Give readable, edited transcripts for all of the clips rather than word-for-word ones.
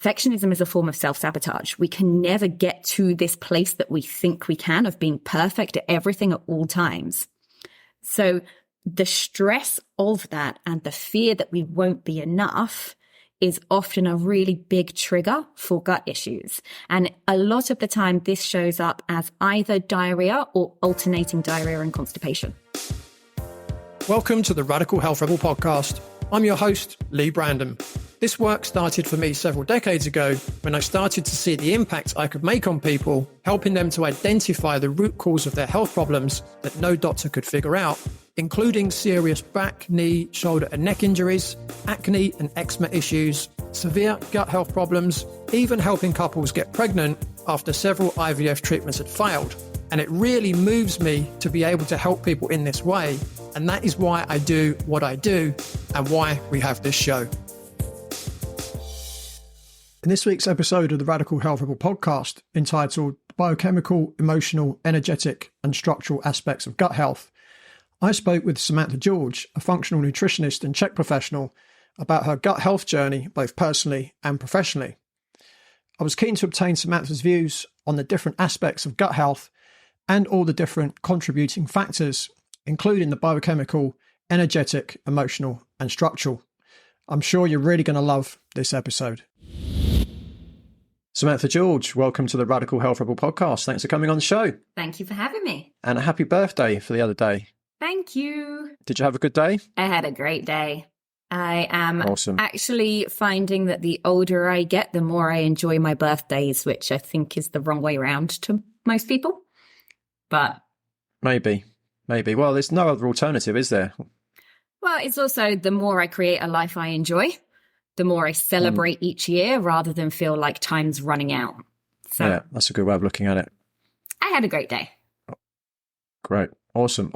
Perfectionism is a form of self-sabotage. We can never get to this place that we think we can of being perfect at everything at all times. So the stress of that and the fear that we won't be enough is often a really big trigger for gut issues. And a lot of the time, this shows up as either diarrhea or alternating diarrhea and constipation. Welcome to the Radical Health Rebel podcast. I'm your host, Leigh Brandon. This work started for me several decades ago when I started to see the impact I could make on people, helping them to identify the root cause of their health problems that no doctor could figure out, including serious back, knee, shoulder and neck injuries, acne and eczema issues, severe gut health problems, even helping couples get pregnant after several IVF treatments had failed. And it really moves me to be able to help people in this way. And that is why I do what I do and why we have this show. In this week's episode of the Radical Health Rebel podcast, entitled Biochemical, Emotional, Energetic and Structural Aspects of Gut Health, I spoke with Samantha George, a functional nutritionist and Czech professional, about her gut health journey, both personally and professionally. I was keen to obtain Samantha's views on the different aspects of gut health and all the different contributing factors, including the biochemical, energetic, emotional and structural. I'm sure you're really going to love this episode. Samantha George, welcome to the Radical Health Rebel podcast. Thanks for coming on the show. Thank you for having me. And a happy birthday for the other day. Thank you. Did you have a good day? I had a great day. I am Awesome. Actually finding that the older I get, the more I enjoy my birthdays, which I think is the wrong way around to most people. But Maybe. Well, there's no other alternative, is there? Well, it's also the more I create a life I enjoy, the more I celebrate each year rather than feel like time's running out. So yeah, that's a good way of looking at it. I had a great day. Great. Awesome.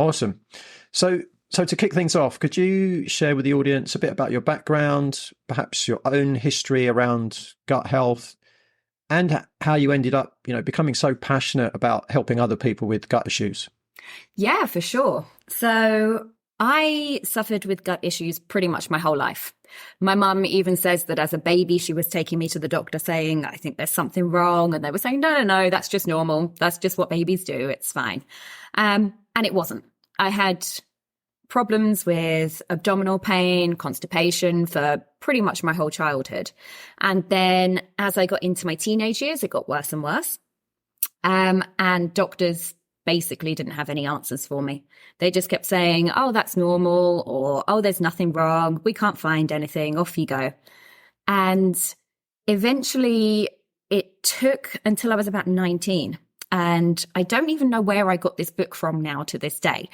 So to kick things off, could you share with the audience a bit about your background, perhaps your own history around gut health, and how you ended up, becoming so passionate about helping other people with gut issues? Yeah, for sure. So I suffered with gut issues pretty much my whole life. My mum even says that as a baby, she was taking me to the doctor saying, I think there's something wrong. And they were saying, no, that's just normal. That's just what babies do. It's fine. And it wasn't. I had problems with abdominal pain, constipation for pretty much my whole childhood. And then as I got into my teenage years, it got worse and worse. And doctors basically didn't have any answers for me. They just kept saying, oh, that's normal, or, oh, there's nothing wrong. We can't find anything. Off you go. And eventually it took until I was about 19. And I don't even know where I got this book from now to this day,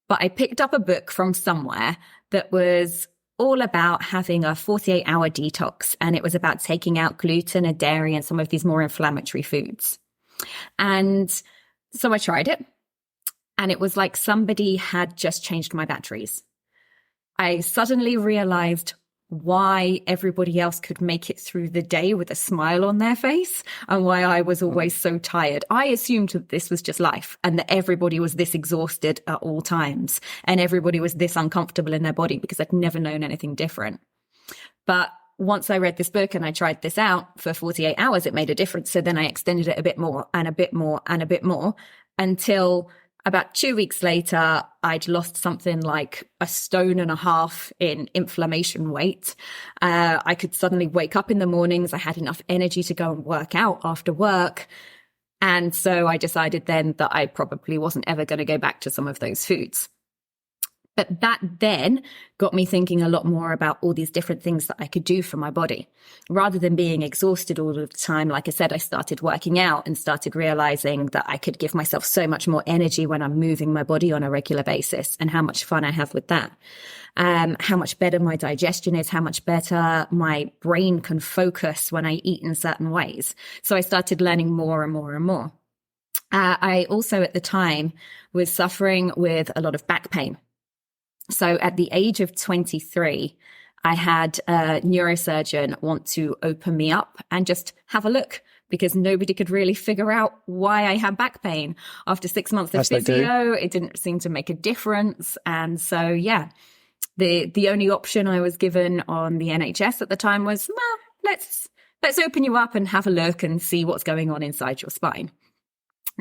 but I picked up a book from somewhere that was all about having a 48-hour detox. And it was about taking out gluten and dairy and some of these more inflammatory foods. And so I tried it, and it was like somebody had just changed my batteries. I suddenly realized why everybody else could make it through the day with a smile on their face and why I was always so tired. I assumed that this was just life and that everybody was this exhausted at all times and everybody was this uncomfortable in their body because I'd never known anything different. But once I read this book and I tried this out for 48 hours, it made a difference. So then I extended it a bit more and a bit more and a bit more until about 2 weeks later, I'd lost something like 1.5 stones in inflammation weight. I could suddenly wake up in the mornings. I had enough energy to go and work out after work. And so I decided then that I probably wasn't ever going to go back to some of those foods. But that then got me thinking a lot more about all these different things that I could do for my body. Rather than being exhausted all of the time, like I said, I started working out and started realizing that I could give myself so much more energy when I'm moving my body on a regular basis and how much fun I have with that. How much better my digestion is, how much better my brain can focus when I eat in certain ways. So I started learning more and more and more. I also at the time was suffering with a lot of back pain. So at the age of 23, I had a neurosurgeon want to open me up and just have a look because nobody could really figure out why I had back pain. After 6 months of physio, it didn't seem to make a difference. And so, yeah, the only option I was given on the NHS at the time was, well, let's let's open you up and have a look and see what's going on inside your spine.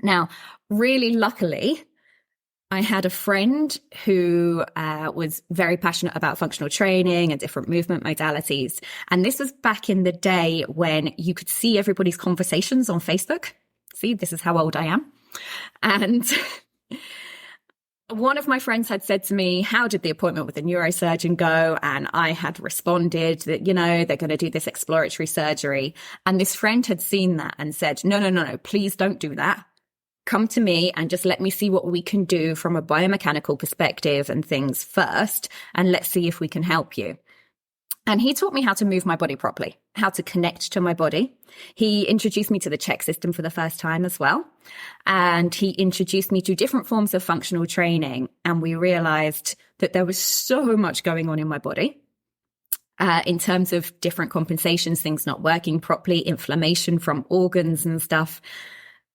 Now, really luckily, I had a friend who was very passionate about functional training and different movement modalities. And this was back in the day when you could see everybody's conversations on Facebook. See, this is how old I am. And one of my friends had said to me, how did the appointment with the neurosurgeon go? And I had responded that, they're going to do this exploratory surgery. And this friend had seen that and said, no, please don't do that. Come to me and just let me see what we can do from a biomechanical perspective and things first. And let's see if we can help you. And he taught me how to move my body properly, how to connect to my body. He introduced me to the check system for the first time as well. And he introduced me to different forms of functional training. And we realized that there was so much going on in my body in terms of different compensations, things not working properly, inflammation from organs and stuff,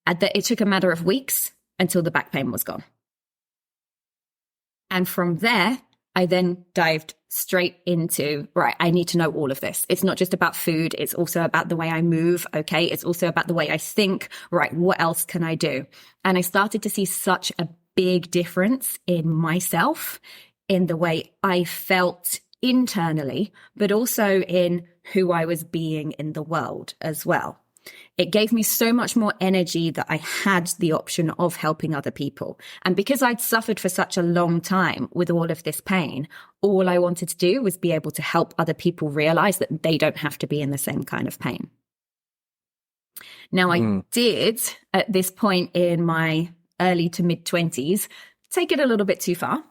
that it took a matter of weeks until the back pain was gone. And from there, I then dived straight into, right, I need to know all of this. It's not just about food. It's also about the way I move. Okay. It's also about the way I think. Right. What else can I do? And I started to see such a big difference in myself, in the way I felt internally, but also in who I was being in the world as well. It gave me so much more energy that I had the option of helping other people. And because I'd suffered for such a long time with all of this pain, all I wanted to do was be able to help other people realize that they don't have to be in the same kind of pain. Now, I did, at this point in my early to mid-20s, take it a little bit too far.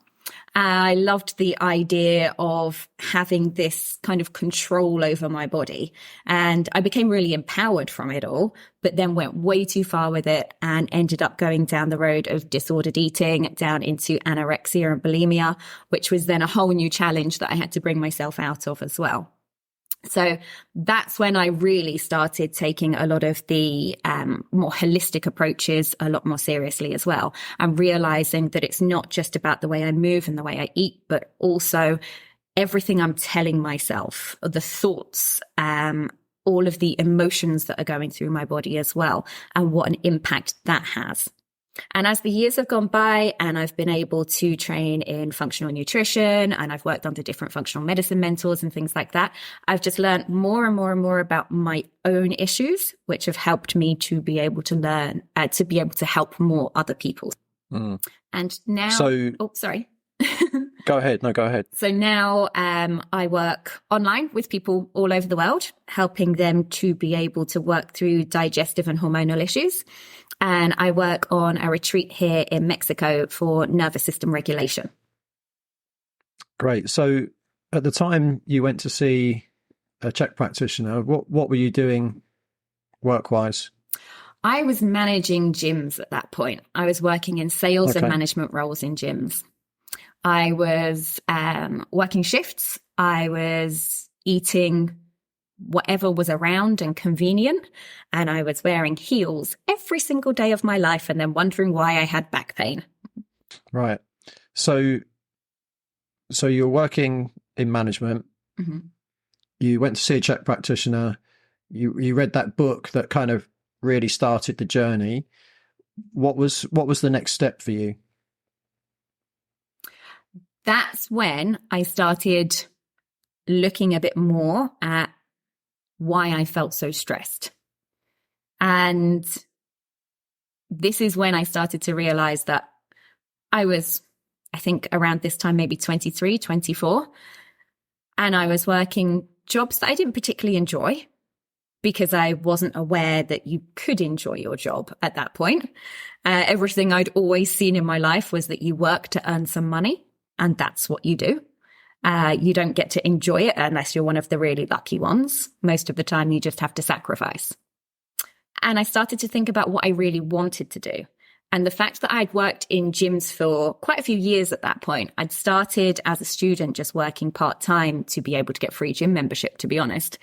I loved the idea of having this kind of control over my body. And I became really empowered from it all, but then went way too far with it and ended up going down the road of disordered eating, down into anorexia and bulimia, which was then a whole new challenge that I had to bring myself out of as well. So that's when I really started taking a lot of the more holistic approaches a lot more seriously as well, and realizing that it's not just about the way I move and the way I eat, but also everything I'm telling myself, the thoughts, all of the emotions that are going through my body as well, and what an impact that has. And as the years have gone by and I've been able to train in functional nutrition and I've worked under different functional medicine mentors and things like that, I've just learned more and more and more about my own issues, which have helped me to be able to learn, to be able to help more other people. And now, sorry. Go ahead. No, go ahead. So now I work online with people all over the world, helping them to be able to work through digestive and hormonal issues. And I work on a retreat here in Mexico for nervous system regulation. Great. So at the time you went to see a Czech practitioner, what were you doing work-wise? I was managing gyms at that point. I was working in sales and management roles in gyms. I was working shifts. I was eating whatever was around and convenient. And I was wearing heels every single day of my life and then wondering why I had back pain. Right. So you're working in management. Mm-hmm. You went to see a Czech practitioner. You read that book that kind of really started the journey. What was the next step for you? That's when I started looking a bit more at why I felt so stressed. And this is when I started to realize that I was, I think around this time, maybe 23, 24. And I was working jobs that I didn't particularly enjoy because I wasn't aware that you could enjoy your job at that point. Everything I'd always seen in my life was that you work to earn some money. And that's what you do. You don't get to enjoy it unless you're one of the really lucky ones. Most of the time, you just have to sacrifice. And I started to think about what I really wanted to do. And the fact that I'd worked in gyms for quite a few years at that point, I'd started as a student just working part-time to be able to get free gym membership, to be honest.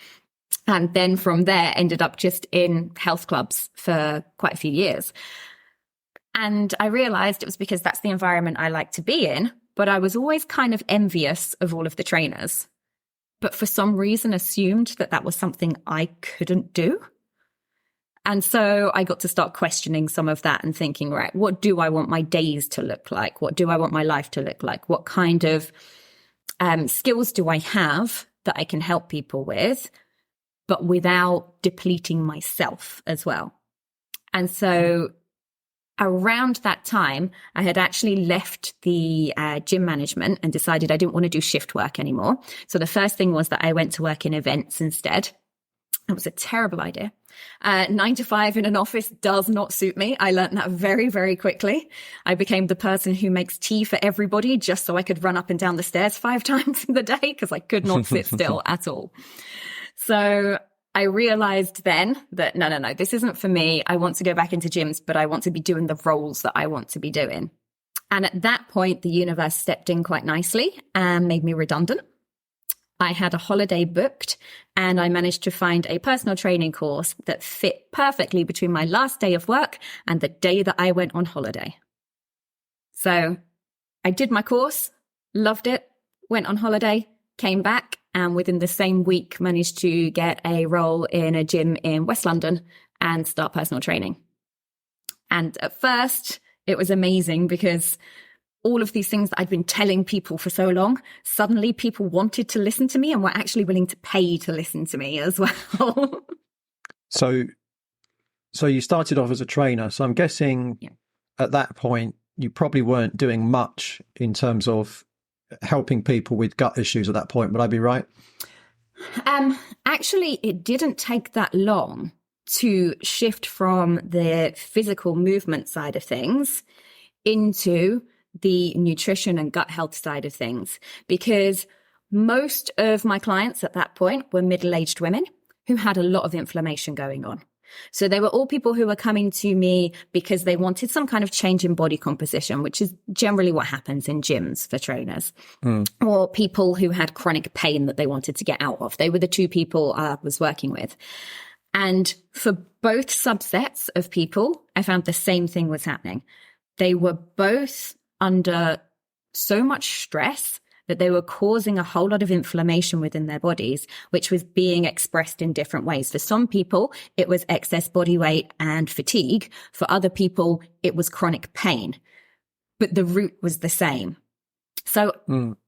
And then from there, ended up just in health clubs for quite a few years. And I realized it was because that's the environment I like to be in. But I was always kind of envious of all of the trainers but for some reason assumed that that was something I couldn't do. And so I got to start questioning some of that and thinking, right, what do I want my days to look like? What do I want my life to look like? What kind of skills do I have that I can help people with, but without depleting myself as well? And so around that time, I had actually left the gym management and decided I didn't want to do shift work anymore. So the first thing was that I went to work in events instead. It was a terrible idea. 9 to 5 in an office does not suit me. I learned that very, very quickly. I became the person who makes tea for everybody just so I could run up and down the stairs 5 times in the day because I could not sit still at all. So I realized then that no, this isn't for me. I want to go back into gyms, but I want to be doing the roles that I want to be doing. And at that point, the universe stepped in quite nicely and made me redundant. I had a holiday booked and I managed to find a personal training course that fit perfectly between my last day of work and the day that I went on holiday. So I did my course, loved it, went on holiday, came back, and within the same week managed to get a role in a gym in West London and start personal training. And at first it was amazing because all of these things that I'd been telling people for so long, suddenly people wanted to listen to me and were actually willing to pay to listen to me as well. So you started off as a trainer. So I'm guessing at that point, you probably weren't doing much in terms of helping people with gut issues at that point. Would I be right? Actually, it didn't take that long to shift from the physical movement side of things into the nutrition and gut health side of things, because most of my clients at that point were middle-aged women who had a lot of inflammation going on. So they were all people who were coming to me because they wanted some kind of change in body composition, which is generally what happens in gyms for trainers, or people who had chronic pain that they wanted to get out of. They were the two people I was working with. And for both subsets of people, I found the same thing was happening. They were both under so much stress that they were causing a whole lot of inflammation within their bodies, which was being expressed in different ways. For some people, it was excess body weight and fatigue. For other people, it was chronic pain, but the root was the same. So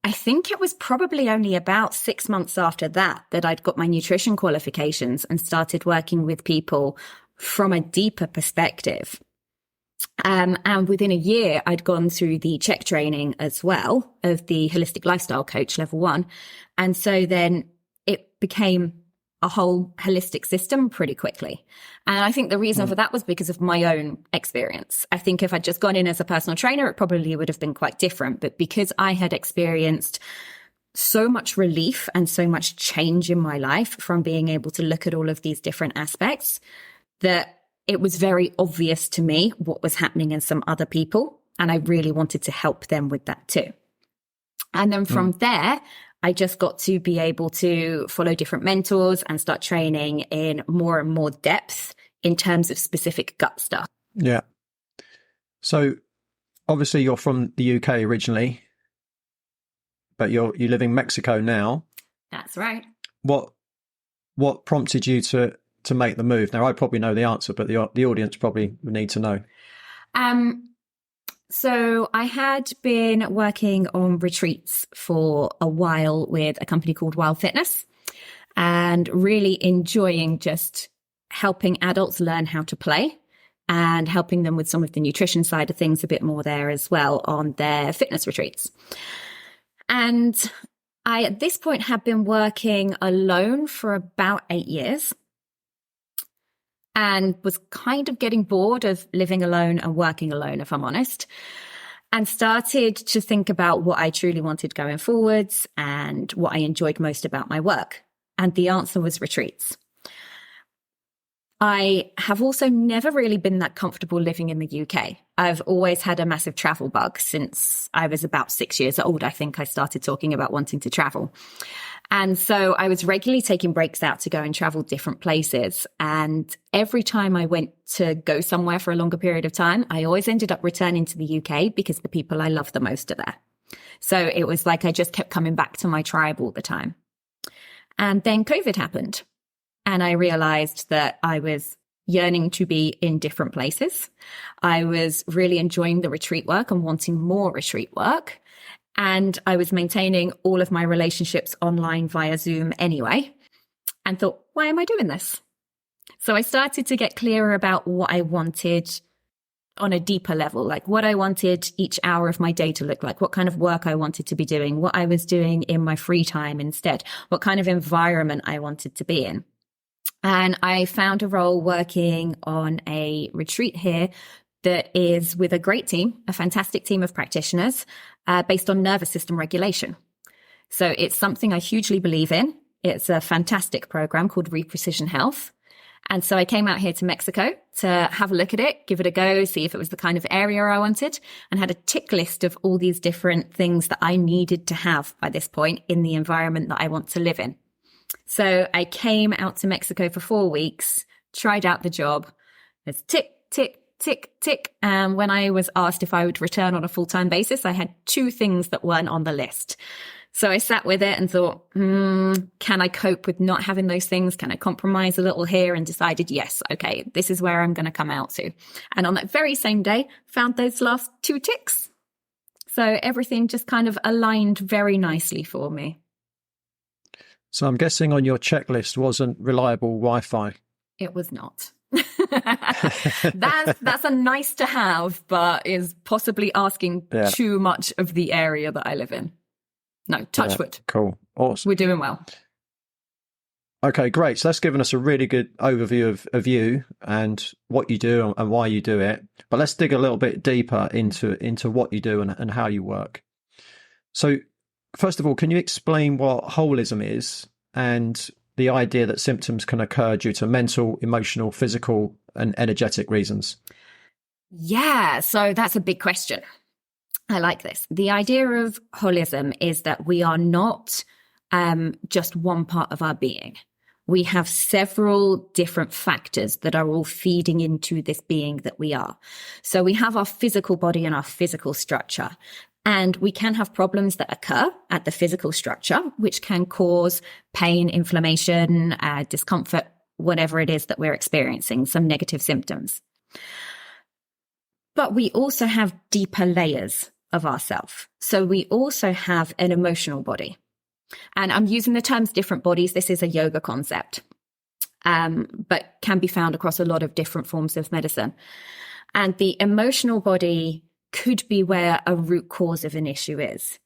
I think it was probably only about 6 months after that I'd got my nutrition qualifications and started working with people from a deeper perspective. And within a year, I'd gone through the check training as well of the Holistic Lifestyle Coach Level 1. And so then it became a whole holistic system pretty quickly. And I think the reason for that was because of my own experience. I think if I'd just gone in as a personal trainer, it probably would have been quite different. But because I had experienced so much relief and so much change in my life from being able to look at all of these different aspects, that it was very obvious to me what was happening in some other people. And I really wanted to help them with that too. And then from there, I just got to be able to follow different mentors and start training in more and more depth in terms of specific gut stuff. Yeah. So obviously you're from the UK originally, but you live in Mexico now. That's right. What prompted you to make the move? Now, I probably know the answer, but the audience probably would need to know. So I had been working on retreats for a while with a company called Wild Fitness and really enjoying just helping adults learn how to play and helping them with some of the nutrition side of things a bit more there as well on their fitness retreats. And I, at this point, had been working alone for about 8 years. And was kind of getting bored of living alone and working alone, if I'm honest, and started to think about what I truly wanted going forwards and what I enjoyed most about my work. And the answer was retreats. I have also never really been that comfortable living in the UK. I've always had a massive travel bug since I was about 6 years old. I think I started talking about wanting to travel. And so I was regularly taking breaks out to go and travel different places. And every time I went to go somewhere for a longer period of time, I always ended up returning to the UK because the people I love the most are there. So it was like I just kept coming back to my tribe all the time. And then COVID happened. And I realized that I was yearning to be in different places. I was really enjoying the retreat work and wanting more retreat work. And I was maintaining all of my relationships online via Zoom anyway, and thought, why am I doing this? So I started to get clearer about what I wanted on a deeper level, like what I wanted each hour of my day to look like, what kind of work I wanted to be doing, what I was doing in my free time instead, what kind of environment I wanted to be in. And I found a role working on a retreat here that is with a great team, a fantastic team of practitioners based on nervous system regulation. So it's something I hugely believe in. It's a fantastic program called Reprecision Health. And so I came out here to Mexico to have a look at it, give it a go, see if it was the kind of area I wanted, and had a tick list of all these different things that I needed to have by this point in the environment that I want to live in. So I came out to Mexico for 4 weeks, tried out the job. It's tick, tick, tick, tick. And when I was asked if I would return on a full-time basis, I had 2 things that weren't on the list. So I sat with it and thought, can I cope with not having those things? Can I compromise a little here? And decided, yes, okay, this is where I'm going to come out to. And on that very same day, found those last 2 ticks. So everything just kind of aligned very nicely for me. So I'm guessing on your checklist wasn't reliable Wi-Fi. It was not. That's a nice to have, but is possibly asking too much of the area that I live in. No, touch wood. Cool. Awesome. We're doing well. Okay, great. So that's given us a really good overview of you and what you do and why you do it. But let's dig a little bit deeper into what you do and how you work. So first of all, can you explain what holism is and the idea that symptoms can occur due to mental, emotional, physical, and energetic reasons? Yeah, so that's a big question. I like this. The idea of holism is that we are not just one part of our being. We have several different factors that are all feeding into this being that we are. So we have our physical body and our physical structure. And we can have problems that occur at the physical structure, which can cause pain, inflammation, discomfort, whatever it is that we're experiencing, some negative symptoms. But we also have deeper layers of ourself. So we also have an emotional body. And I'm using the terms different bodies. This is a yoga concept, but can be found across a lot of different forms of medicine. And the emotional body could be where a root cause of an issue is,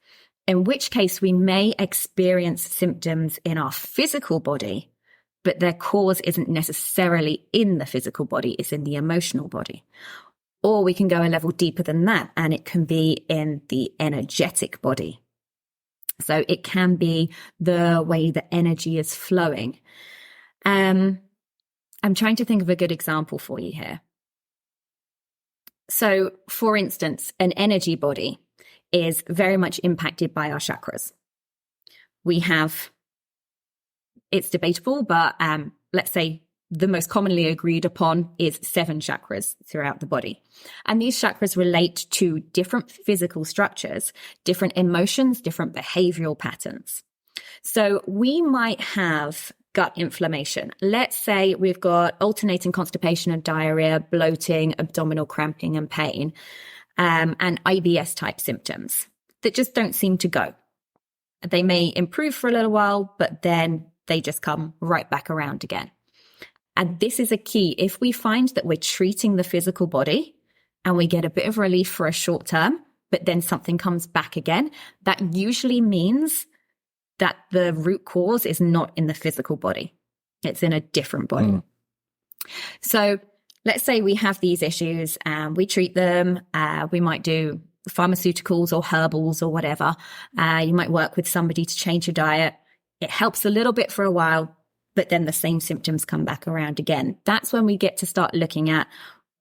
in which case we may experience symptoms in our physical body, but their cause isn't necessarily in the physical body, it's in the emotional body. Or we can go a level deeper than that, and it can be in the energetic body. So it can be the way the energy is flowing. I'm trying to think of a good example for you here. So, for instance, an energy body is very much impacted by our chakras. We have, it's debatable, but let's say the most commonly agreed upon is 7 chakras throughout the body. And these chakras relate to different physical structures, different emotions, different behavioral patterns. So we might have gut inflammation. Let's say we've got alternating constipation and diarrhea, bloating, abdominal cramping and pain, and IBS type symptoms that just don't seem to go. They may improve for a little while, but then they just come right back around again. And this is a key. If we find that we're treating the physical body and we get a bit of relief for a short term, but then something comes back again, that usually means that the root cause is not in the physical body. It's in a different body. So let's say we have these issues and we treat them. We might do pharmaceuticals or herbals or whatever. You might work with somebody to change your diet. It helps a little bit for a while, but then the same symptoms come back around again. That's when we get to start looking at,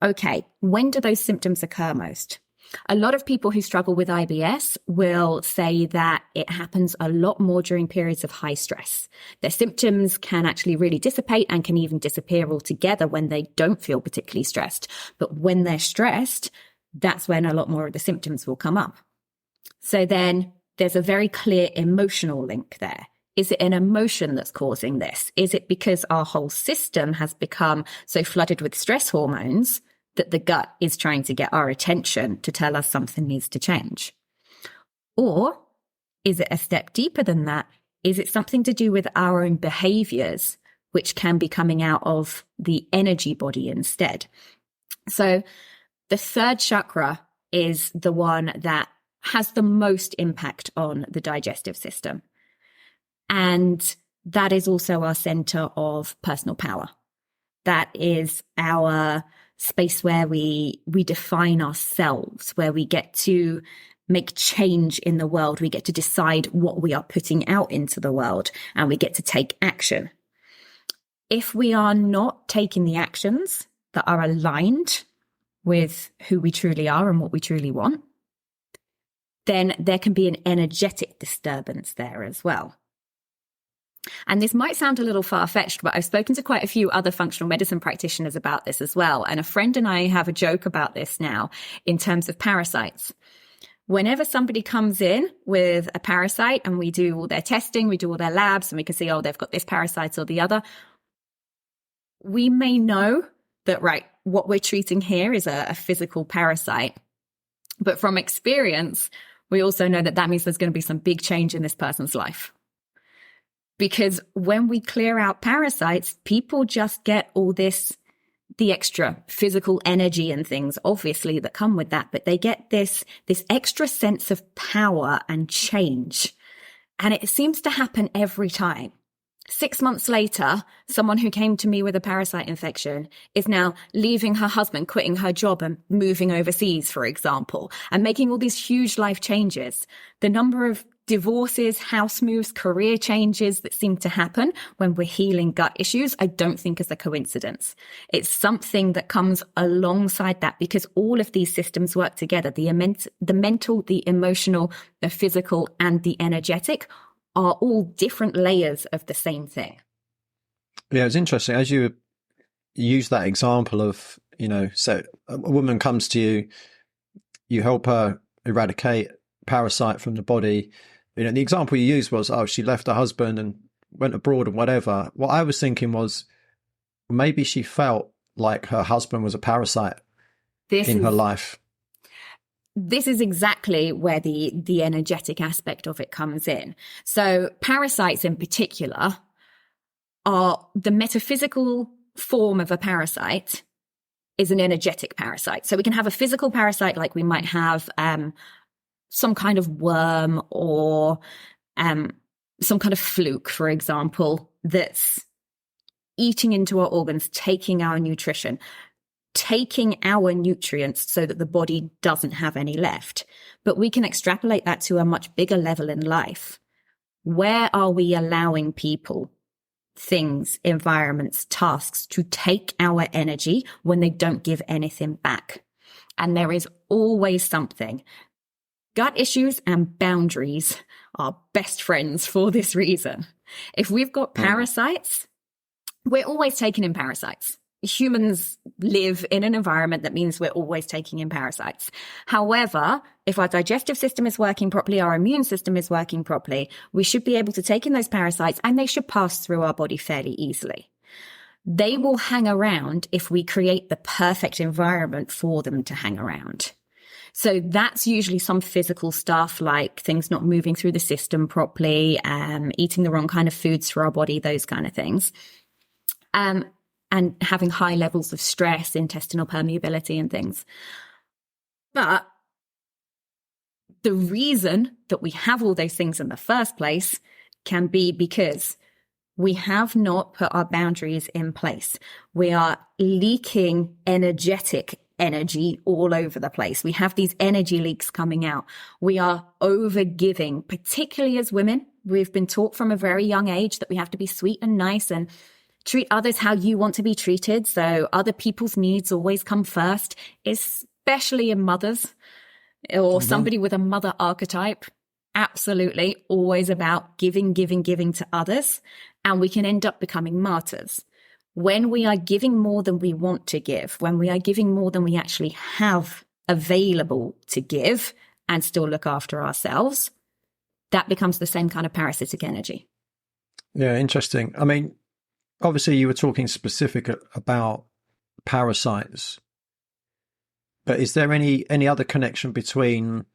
okay, when do those symptoms occur most? A lot of people who struggle with IBS will say that it happens a lot more during periods of high stress. Their symptoms can actually really dissipate and can even disappear altogether when they don't feel particularly stressed. But when they're stressed, that's when a lot more of the symptoms will come up. So then there's a very clear emotional link there. Is it an emotion that's causing this? Is it because our whole system has become so flooded with stress hormones that the gut is trying to get our attention to tell us something needs to change? Or is it a step deeper than that? Is it something to do with our own behaviors, which can be coming out of the energy body instead? So the third chakra is the one that has the most impact on the digestive system. And that is also our center of personal power. That is our space where we define ourselves, where we get to make change in the world. We get to decide what we are putting out into the world, and we get to take action. If we are not taking the actions that are aligned with who we truly are and what we truly want, then there can be an energetic disturbance there as well. And this might sound a little far-fetched, but I've spoken to quite a few other functional medicine practitioners about this as well. And a friend and I have a joke about this now in terms of parasites. Whenever somebody comes in with a parasite and we do all their testing, we do all their labs, and we can see, oh, they've got this parasite or the other, we may know that, right, what we're treating here is a physical parasite. But from experience, we also know that means there's going to be some big change in this person's life. Because when we clear out parasites, people just get all this, the extra physical energy and things, obviously, that come with that. But they get this extra sense of power and change. And it seems to happen every time. 6 months later, someone who came to me with a parasite infection is now leaving her husband, quitting her job and moving overseas, for example, and making all these huge life changes. The number of divorces, house moves, career changes that seem to happen when we're healing gut issues, I don't think is a coincidence. It's something that comes alongside that, because all of these systems work together. The mental, the emotional, the physical, and the energetic are all different layers of the same thing. Yeah, it's interesting. As you use that example of, so a woman comes to you, you help her eradicate parasite from the body. The example you used was, she left her husband and went abroad and whatever. What I was thinking was maybe she felt like her husband was a parasite in her life. This is exactly where the energetic aspect of it comes in. So parasites in particular are the metaphysical form of a parasite is an energetic parasite. So we can have a physical parasite, like we might have some kind of worm or some kind of fluke, for example, that's eating into our organs, taking our nutrition, taking our nutrients so that the body doesn't have any left. But we can extrapolate that to a much bigger level in life. Where are we allowing people, things, environments, tasks to take our energy when they don't give anything back? And there is always something. Gut issues and boundaries are best friends for this reason. If we've got parasites, we're always taking in parasites. Humans live in an environment that means we're always taking in parasites. However, if our digestive system is working properly, our immune system is working properly, we should be able to take in those parasites and they should pass through our body fairly easily. They will hang around if we create the perfect environment for them to hang around. So that's usually some physical stuff like things not moving through the system properly, eating the wrong kind of foods for our body, those kind of things. And having high levels of stress, intestinal permeability and things. But the reason that we have all those things in the first place can be because we have not put our boundaries in place. We are leaking energetic energy all over the place. We have these energy leaks coming out. We are over-giving, particularly as women. We've been taught from a very young age that we have to be sweet and nice and treat others how you want to be treated. So other people's needs always come first, especially in mothers or somebody with a mother archetype. Absolutely. Always about giving to others. And we can end up becoming martyrs. When we are giving more than we want to give, when we are giving more than we actually have available to give and still look after ourselves, that becomes the same kind of parasitic energy. Yeah, interesting. I mean, obviously you were talking specific about parasites, but is there any other connection between,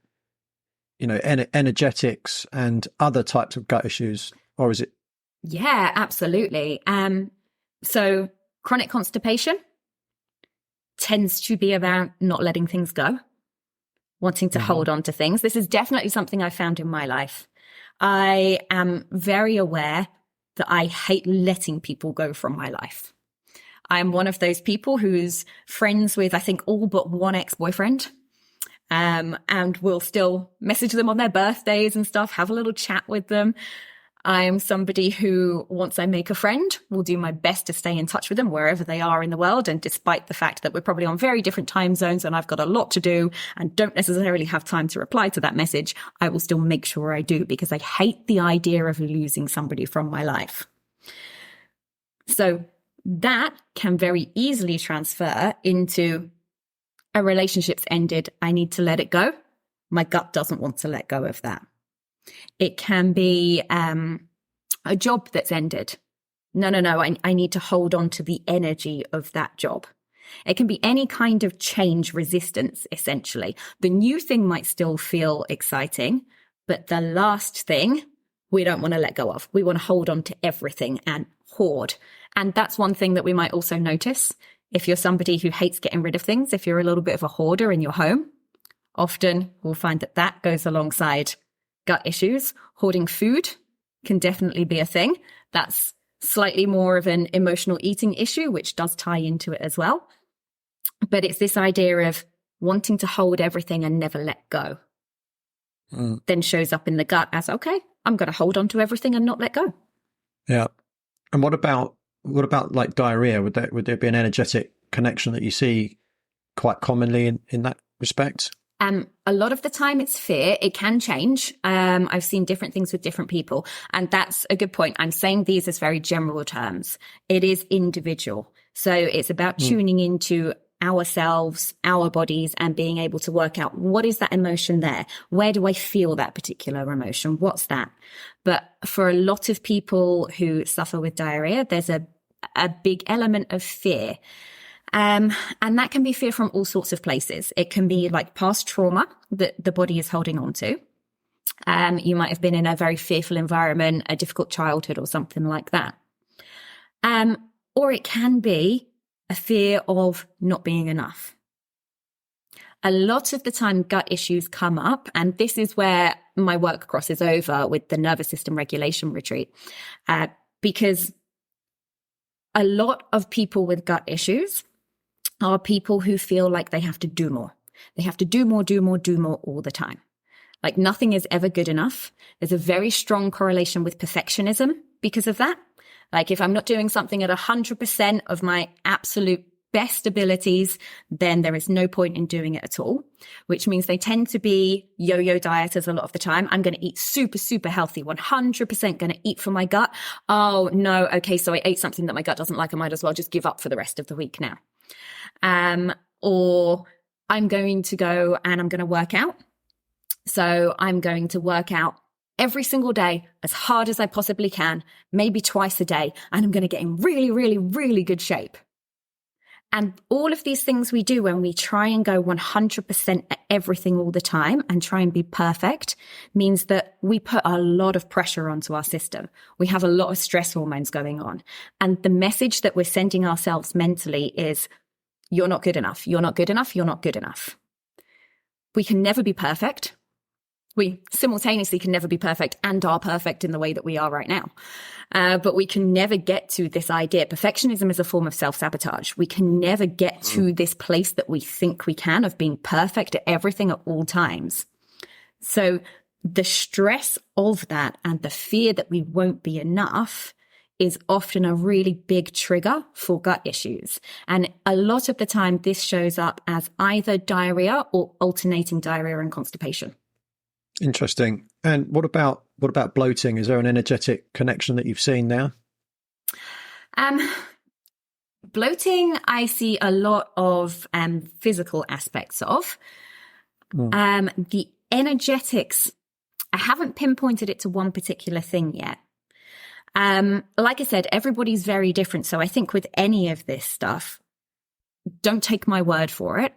energetics and other types of gut issues, or is it? Yeah, absolutely. So chronic constipation tends to be about not letting things go, wanting to hold on to things. This is definitely something I found in my life. I am very aware that I hate letting people go from my life. I'm one of those people who's friends with, I think, all but one ex-boyfriend, and will still message them on their birthdays and stuff, have a little chat with them. I'm somebody who, once I make a friend, will do my best to stay in touch with them wherever they are in the world. And despite the fact that we're probably on very different time zones and I've got a lot to do and don't necessarily have time to reply to that message, I will still make sure I do, because I hate the idea of losing somebody from my life. So that can very easily transfer into a relationship's ended. I need to let it go. My gut doesn't want to let go of that. It can be a job that's ended. No, I need to hold on to the energy of that job. It can be any kind of change resistance, essentially. The new thing might still feel exciting, but the last thing we don't want to let go of. We want to hold on to everything and hoard. And that's one thing that we might also notice. If you're somebody who hates getting rid of things, if you're a little bit of a hoarder in your home, often we'll find that that goes alongside gut issues. Hoarding food can definitely be a thing. That's slightly more of an emotional eating issue, which does tie into it as well. But it's this idea of wanting to hold everything and never let go. Then shows up in the gut as, okay, I'm going to hold on to everything and not let go. Yeah. And what about like diarrhea? Would there be an energetic connection that you see quite commonly in that respect? A lot of the time it's fear. It can change. I've seen different things with different people. And that's a good point. I'm saying these as very general terms. It is individual. So it's about tuning into ourselves, our bodies, and being able to work out, what is that emotion there? Where do I feel that particular emotion? What's that? But for a lot of people who suffer with diarrhea, there's a big element of fear. And that can be fear from all sorts of places. It can be like past trauma that the body is holding on to. You might have been in a very fearful environment, a difficult childhood or something like that. Or it can be a fear of not being enough. A lot of the time gut issues come up, and this is where my work crosses over with the nervous system regulation retreat, because a lot of people with gut issues are people who feel like they have to do more. They have to do more all the time. Like nothing is ever good enough. There's a very strong correlation with perfectionism because of that. Like if I'm not doing something at 100% of my absolute best abilities, then there is no point in doing it at all, which means they tend to be yo-yo dieters a lot of the time. I'm going to eat super, super healthy, 100% going to eat for my gut. Oh no. Okay. So I ate something that my gut doesn't like. I might as well just give up for the rest of the week now. Or I'm going to go and I'm going to work out. So I'm going to work out every single day as hard as I possibly can, maybe twice a day, and I'm going to get in really, really, really good shape. And all of these things we do when we try and go 100% at everything all the time and try and be perfect means that we put a lot of pressure onto our system. We have a lot of stress hormones going on. And the message that we're sending ourselves mentally is, you're not good enough. You're not good enough. You're not good enough. We can never be perfect. We simultaneously can never be perfect and are perfect in the way that we are right now. But we can never get to this idea. Perfectionism is a form of self-sabotage. We can never get to this place that we think we can of being perfect at everything at all times. So the stress of that and the fear that we won't be enough is often a really big trigger for gut issues. And a lot of the time this shows up as either diarrhea or alternating diarrhea and constipation. Interesting. And what about bloating? Is there an energetic connection that you've seen there? Bloating, I see a lot of physical aspects of. The energetics, I haven't pinpointed it to one particular thing yet. Like I said, everybody's very different. So I think with any of this stuff, don't take my word for it.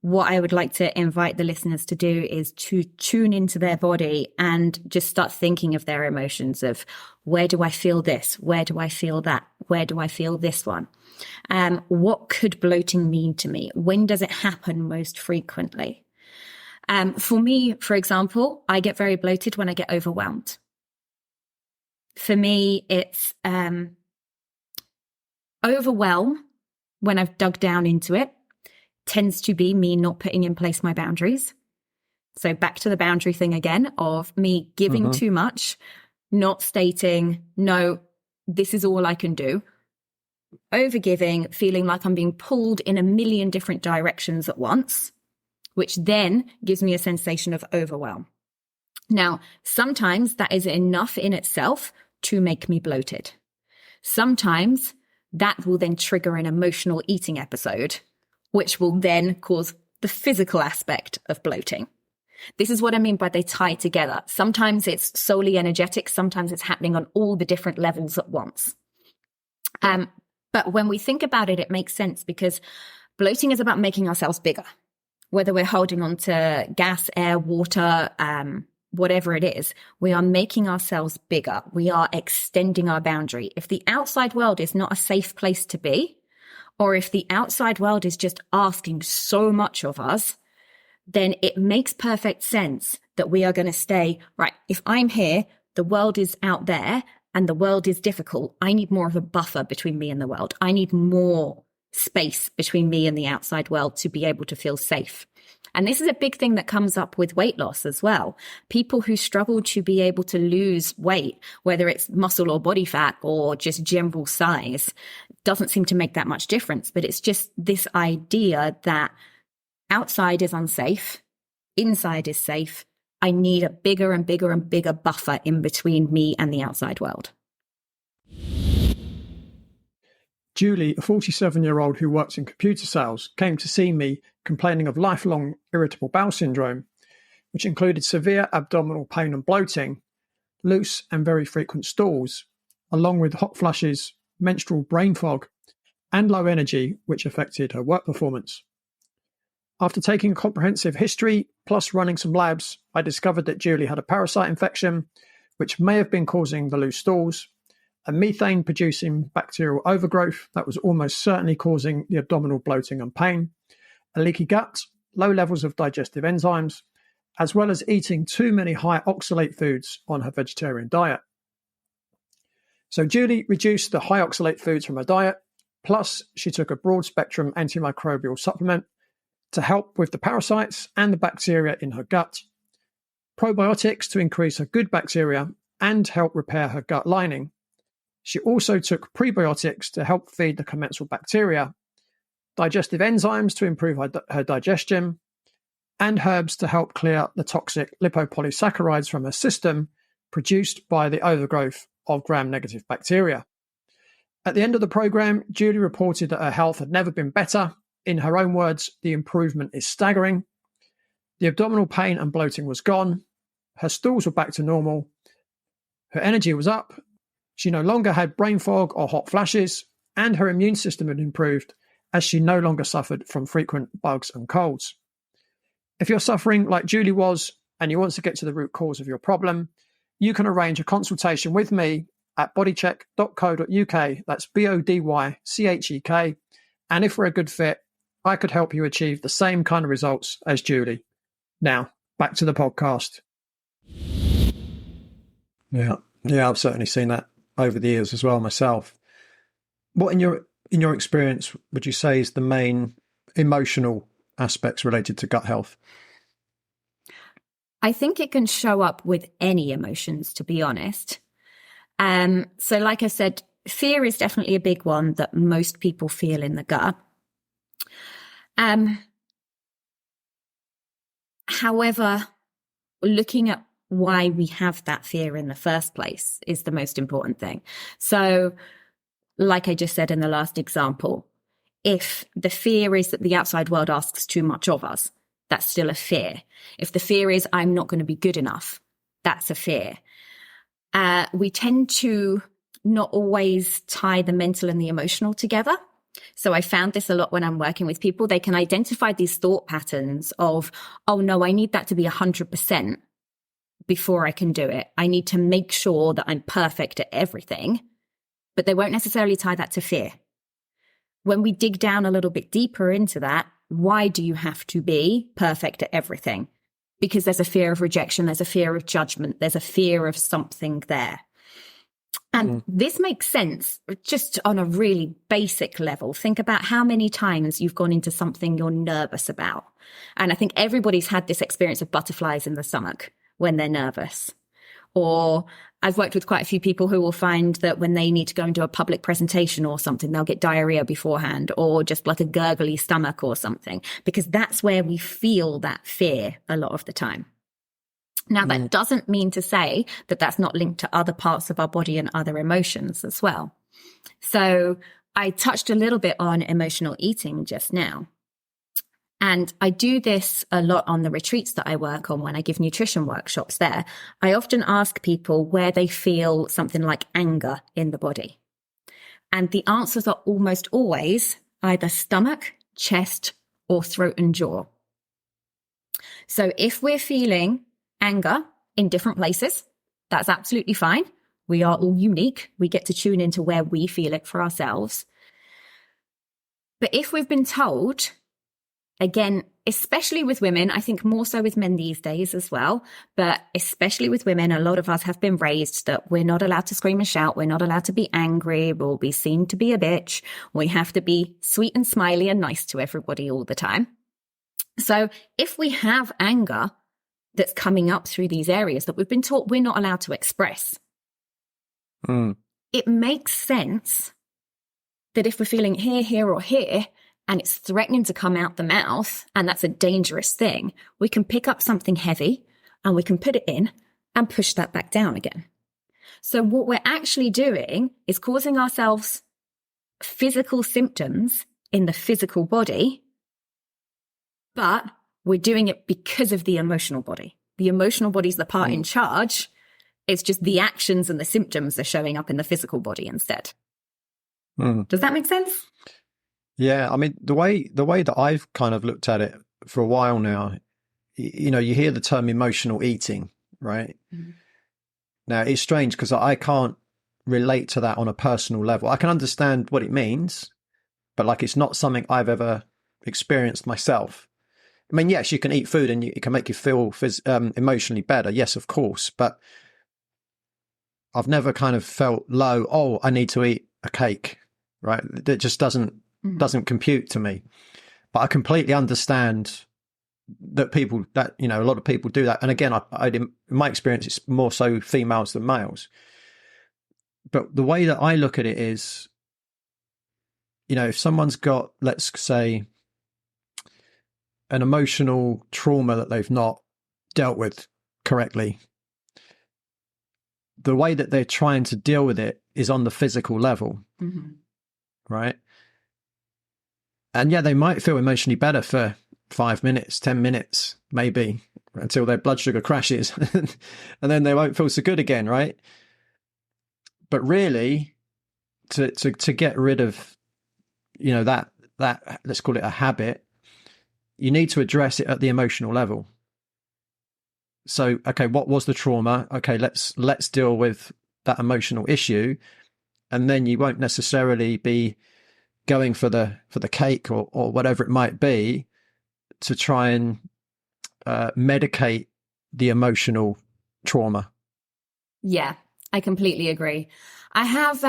What I would like to invite the listeners to do is to tune into their body and just start thinking of their emotions of, where do I feel this? Where do I feel that? Where do I feel this one? What could bloating mean to me? When does it happen most frequently? For me, for example, I get very bloated when I get overwhelmed. For me, it's overwhelm, when I've dug down into it, tends to be me not putting in place my boundaries. So back to the boundary thing again of me giving too much, not stating, no, this is all I can do. Overgiving, feeling like I'm being pulled in a million different directions at once, which then gives me a sensation of overwhelm. Now, sometimes that is enough in itself to make me bloated. Sometimes that will then trigger an emotional eating episode, which will then cause the physical aspect of bloating. This is what I mean by they tie together. Sometimes it's solely energetic. Sometimes it's happening on all the different levels at once. But when we think about it, it makes sense because bloating is about making ourselves bigger, whether we're holding on to gas, air, water, whatever it is, we are making ourselves bigger. We are extending our boundary. If the outside world is not a safe place to be, or if the outside world is just asking so much of us, then it makes perfect sense that we are going to stay, right, if I'm here, the world is out there and the world is difficult. I need more of a buffer between me and the world. I need more space between me and the outside world to be able to feel safe. And this is a big thing that comes up with weight loss as well. People who struggle to be able to lose weight, whether it's muscle or body fat or just general size, doesn't seem to make that much difference. But it's just this idea that outside is unsafe, inside is safe. I need a bigger and bigger and bigger buffer in between me and the outside world. Julie, a 47-year-old who works in computer sales, came to see me complaining of lifelong irritable bowel syndrome, which included severe abdominal pain and bloating, loose and very frequent stools, along with hot flushes, menstrual brain fog, and low energy, which affected her work performance. After taking a comprehensive history, plus running some labs, I discovered that Julie had a parasite infection, which may have been causing the loose stools, a methane-producing bacterial overgrowth that was almost certainly causing the abdominal bloating and pain, a leaky gut, low levels of digestive enzymes, as well as eating too many high oxalate foods on her vegetarian diet. So Julie reduced the high oxalate foods from her diet, plus she took a broad-spectrum antimicrobial supplement to help with the parasites and the bacteria in her gut, probiotics to increase her good bacteria and help repair her gut lining. She also took prebiotics to help feed the commensal bacteria, digestive enzymes to improve her digestion, and herbs to help clear the toxic lipopolysaccharides from her system produced by the overgrowth of gram-negative bacteria. At the end of the program, Julie reported that her health had never been better. In her own words, the improvement is staggering. The abdominal pain and bloating was gone. Her stools were back to normal. Her energy was up. She no longer had brain fog or hot flashes, and her immune system had improved as she no longer suffered from frequent bugs and colds. If you're suffering like Julie was and you want to get to the root cause of your problem, you can arrange a consultation with me at bodycheck.co.uk. That's BODYCHEK. And if we're a good fit, I could help you achieve the same kind of results as Julie. Now, back to the podcast. Yeah, I've certainly seen that over the years as well myself. What in your experience would you say is the main emotional aspects related to gut health? I think it can show up with any emotions, to be honest. So like I said, fear is definitely a big one that most people feel in the gut. However, looking at why we have that fear in the first place is the most important thing. So, like I just said in the last example, if the fear is that the outside world asks too much of us, that's still a fear. If the fear is I'm not going to be good enough, that's a fear. we tend to not always tie the mental and the emotional together. So I found this a lot when I'm working with people. They can identify these thought patterns of, oh no, I need that to be 100% before I can do it. I need to make sure that I'm perfect at everything, but they won't necessarily tie that to fear. When we dig down a little bit deeper into that, why do you have to be perfect at everything? Because there's a fear of rejection, there's a fear of judgment, there's a fear of something there. And this makes sense just on a really basic level. Think about how many times you've gone into something you're nervous about. And I think everybody's had this experience of butterflies in the stomach when they're nervous. Or I've worked with quite a few people who will find that when they need to go and do a public presentation or something, they'll get diarrhea beforehand, or just like a gurgly stomach or something, because that's where we feel that fear a lot of the time. Now, that doesn't mean to say that that's not linked to other parts of our body and other emotions as well. So I touched a little bit on emotional eating just now. And I do this a lot on the retreats that I work on when I give nutrition workshops there. I often ask people where they feel something like anger in the body. And the answers are almost always either stomach, chest, or throat and jaw. So if we're feeling anger in different places, that's absolutely fine. We are all unique. We get to tune into where we feel it for ourselves. But if we've been told, again, especially with women, I think more so with men these days as well, but especially with women, a lot of us have been raised that we're not allowed to scream and shout. We're not allowed to be angry. We'll be seen to be a bitch. We have to be sweet and smiley and nice to everybody all the time. So if we have anger that's coming up through these areas that we've been taught we're not allowed to express, it makes sense that if we're feeling here, or here, and it's threatening to come out the mouth, and that's a dangerous thing, we can pick up something heavy and we can put it in and push that back down again. So what we're actually doing is causing ourselves physical symptoms in the physical body, but we're doing it because of the emotional body. The emotional body is the part in charge. It's just the actions and the symptoms are showing up in the physical body instead. Does that make sense? Yeah, I mean, the way that I've kind of looked at it for a while now, you know, you hear the term emotional eating, right? Now, it's strange because I can't relate to that on a personal level. I can understand what it means, but like it's not something I've ever experienced myself. I mean, yes, you can eat food and it can make you feel emotionally better. Yes, of course. But I've never kind of felt low, oh, I need to eat a cake, right? That just doesn't compute to me. But I completely understand that people, that, you know, a lot of people do that. And again, in my experience, it's more so females than males. But the way that I look at it is, you know, if someone's got, let's say, an emotional trauma that they've not dealt with correctly, the way that they're trying to deal with it is on the physical level, right? And yeah, they might feel emotionally better for 5 minutes, 10 minutes, maybe, until their blood sugar crashes, and then they won't feel so good again, right? But really, to get rid of, you know, that let's call it a habit, you need to address it at the emotional level. So, okay, what was the trauma? Okay, let's deal with that emotional issue, and then you won't necessarily be going for the cake or whatever it might be to try and medicate the emotional trauma. Yeah, I completely agree. I have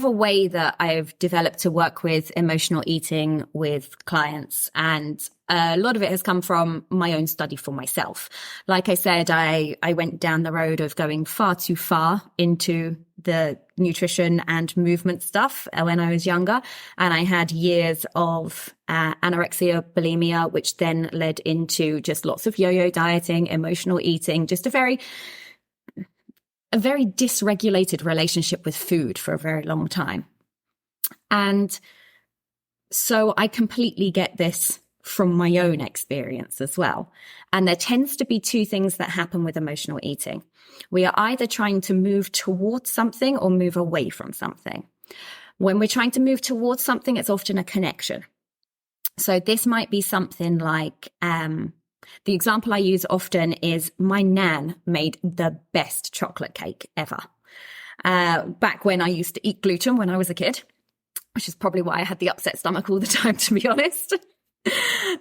a way that I've developed to work with emotional eating with clients, and a lot of it has come from my own study for myself. Like I said, I went down the road of going far too far into the nutrition and movement stuff when I was younger, and I had years of anorexia, bulimia, which then led into just lots of yo-yo dieting, emotional eating, just a very dysregulated relationship with food for a very long time. And so I completely get this from my own experience as well. And there tends to be two things that happen with emotional eating. We are either trying to move towards something or move away from something. When we're trying to move towards something, it's often a connection. So this might be something like, the example I use often is my nan made the best chocolate cake ever. Back when I used to eat gluten when I was a kid, which is probably why I had the upset stomach all the time, to be honest.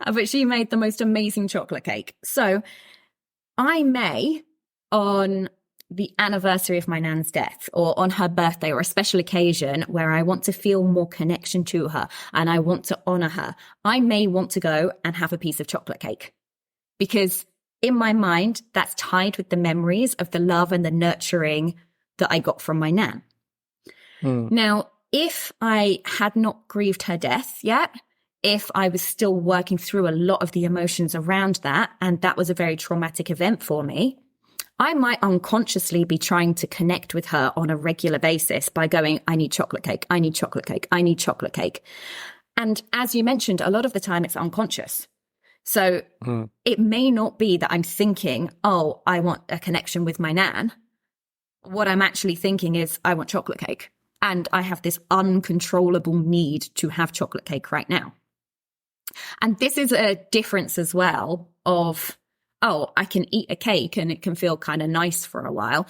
But she made the most amazing chocolate cake. So I may, on the anniversary of my nan's death or on her birthday or a special occasion where I want to feel more connection to her and I want to honor her, I may want to go and have a piece of chocolate cake, because in my mind, that's tied with the memories of the love and the nurturing that I got from my nan. Now, if I had not grieved her death yet, if I was still working through a lot of the emotions around that, and that was a very traumatic event for me, I might unconsciously be trying to connect with her on a regular basis by going, I need chocolate cake, I need chocolate cake, I need chocolate cake. And as you mentioned, a lot of the time it's unconscious. So it may not be that I'm thinking, oh, I want a connection with my nan. What I'm actually thinking is, I want chocolate cake. And I have this uncontrollable need to have chocolate cake right now. And this is a difference as well of, oh, I can eat a cake and it can feel kind of nice for a while.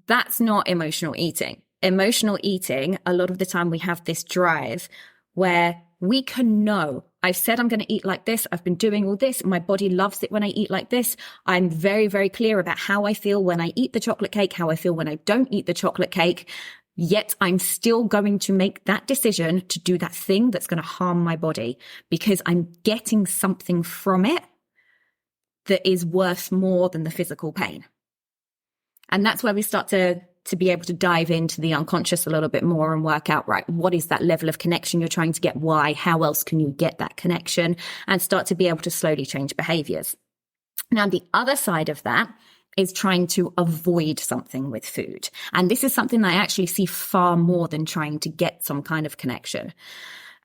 That's not emotional eating. Emotional eating, a lot of the time we have this drive where we can know, I've said I'm going to eat like this. I've been doing all this. My body loves it when I eat like this. I'm very, very clear about how I feel when I eat the chocolate cake, how I feel when I don't eat the chocolate cake. Yet I'm still going to make that decision to do that thing that's going to harm my body because I'm getting something from it that is worth more than the physical pain. And that's where we start to be able to dive into the unconscious a little bit more and work out, right, what is that level of connection you're trying to get? Why? How else can you get that connection? And start to be able to slowly change behaviors. Now, the other side of that is trying to avoid something with food. And this is something I actually see far more than trying to get some kind of connection.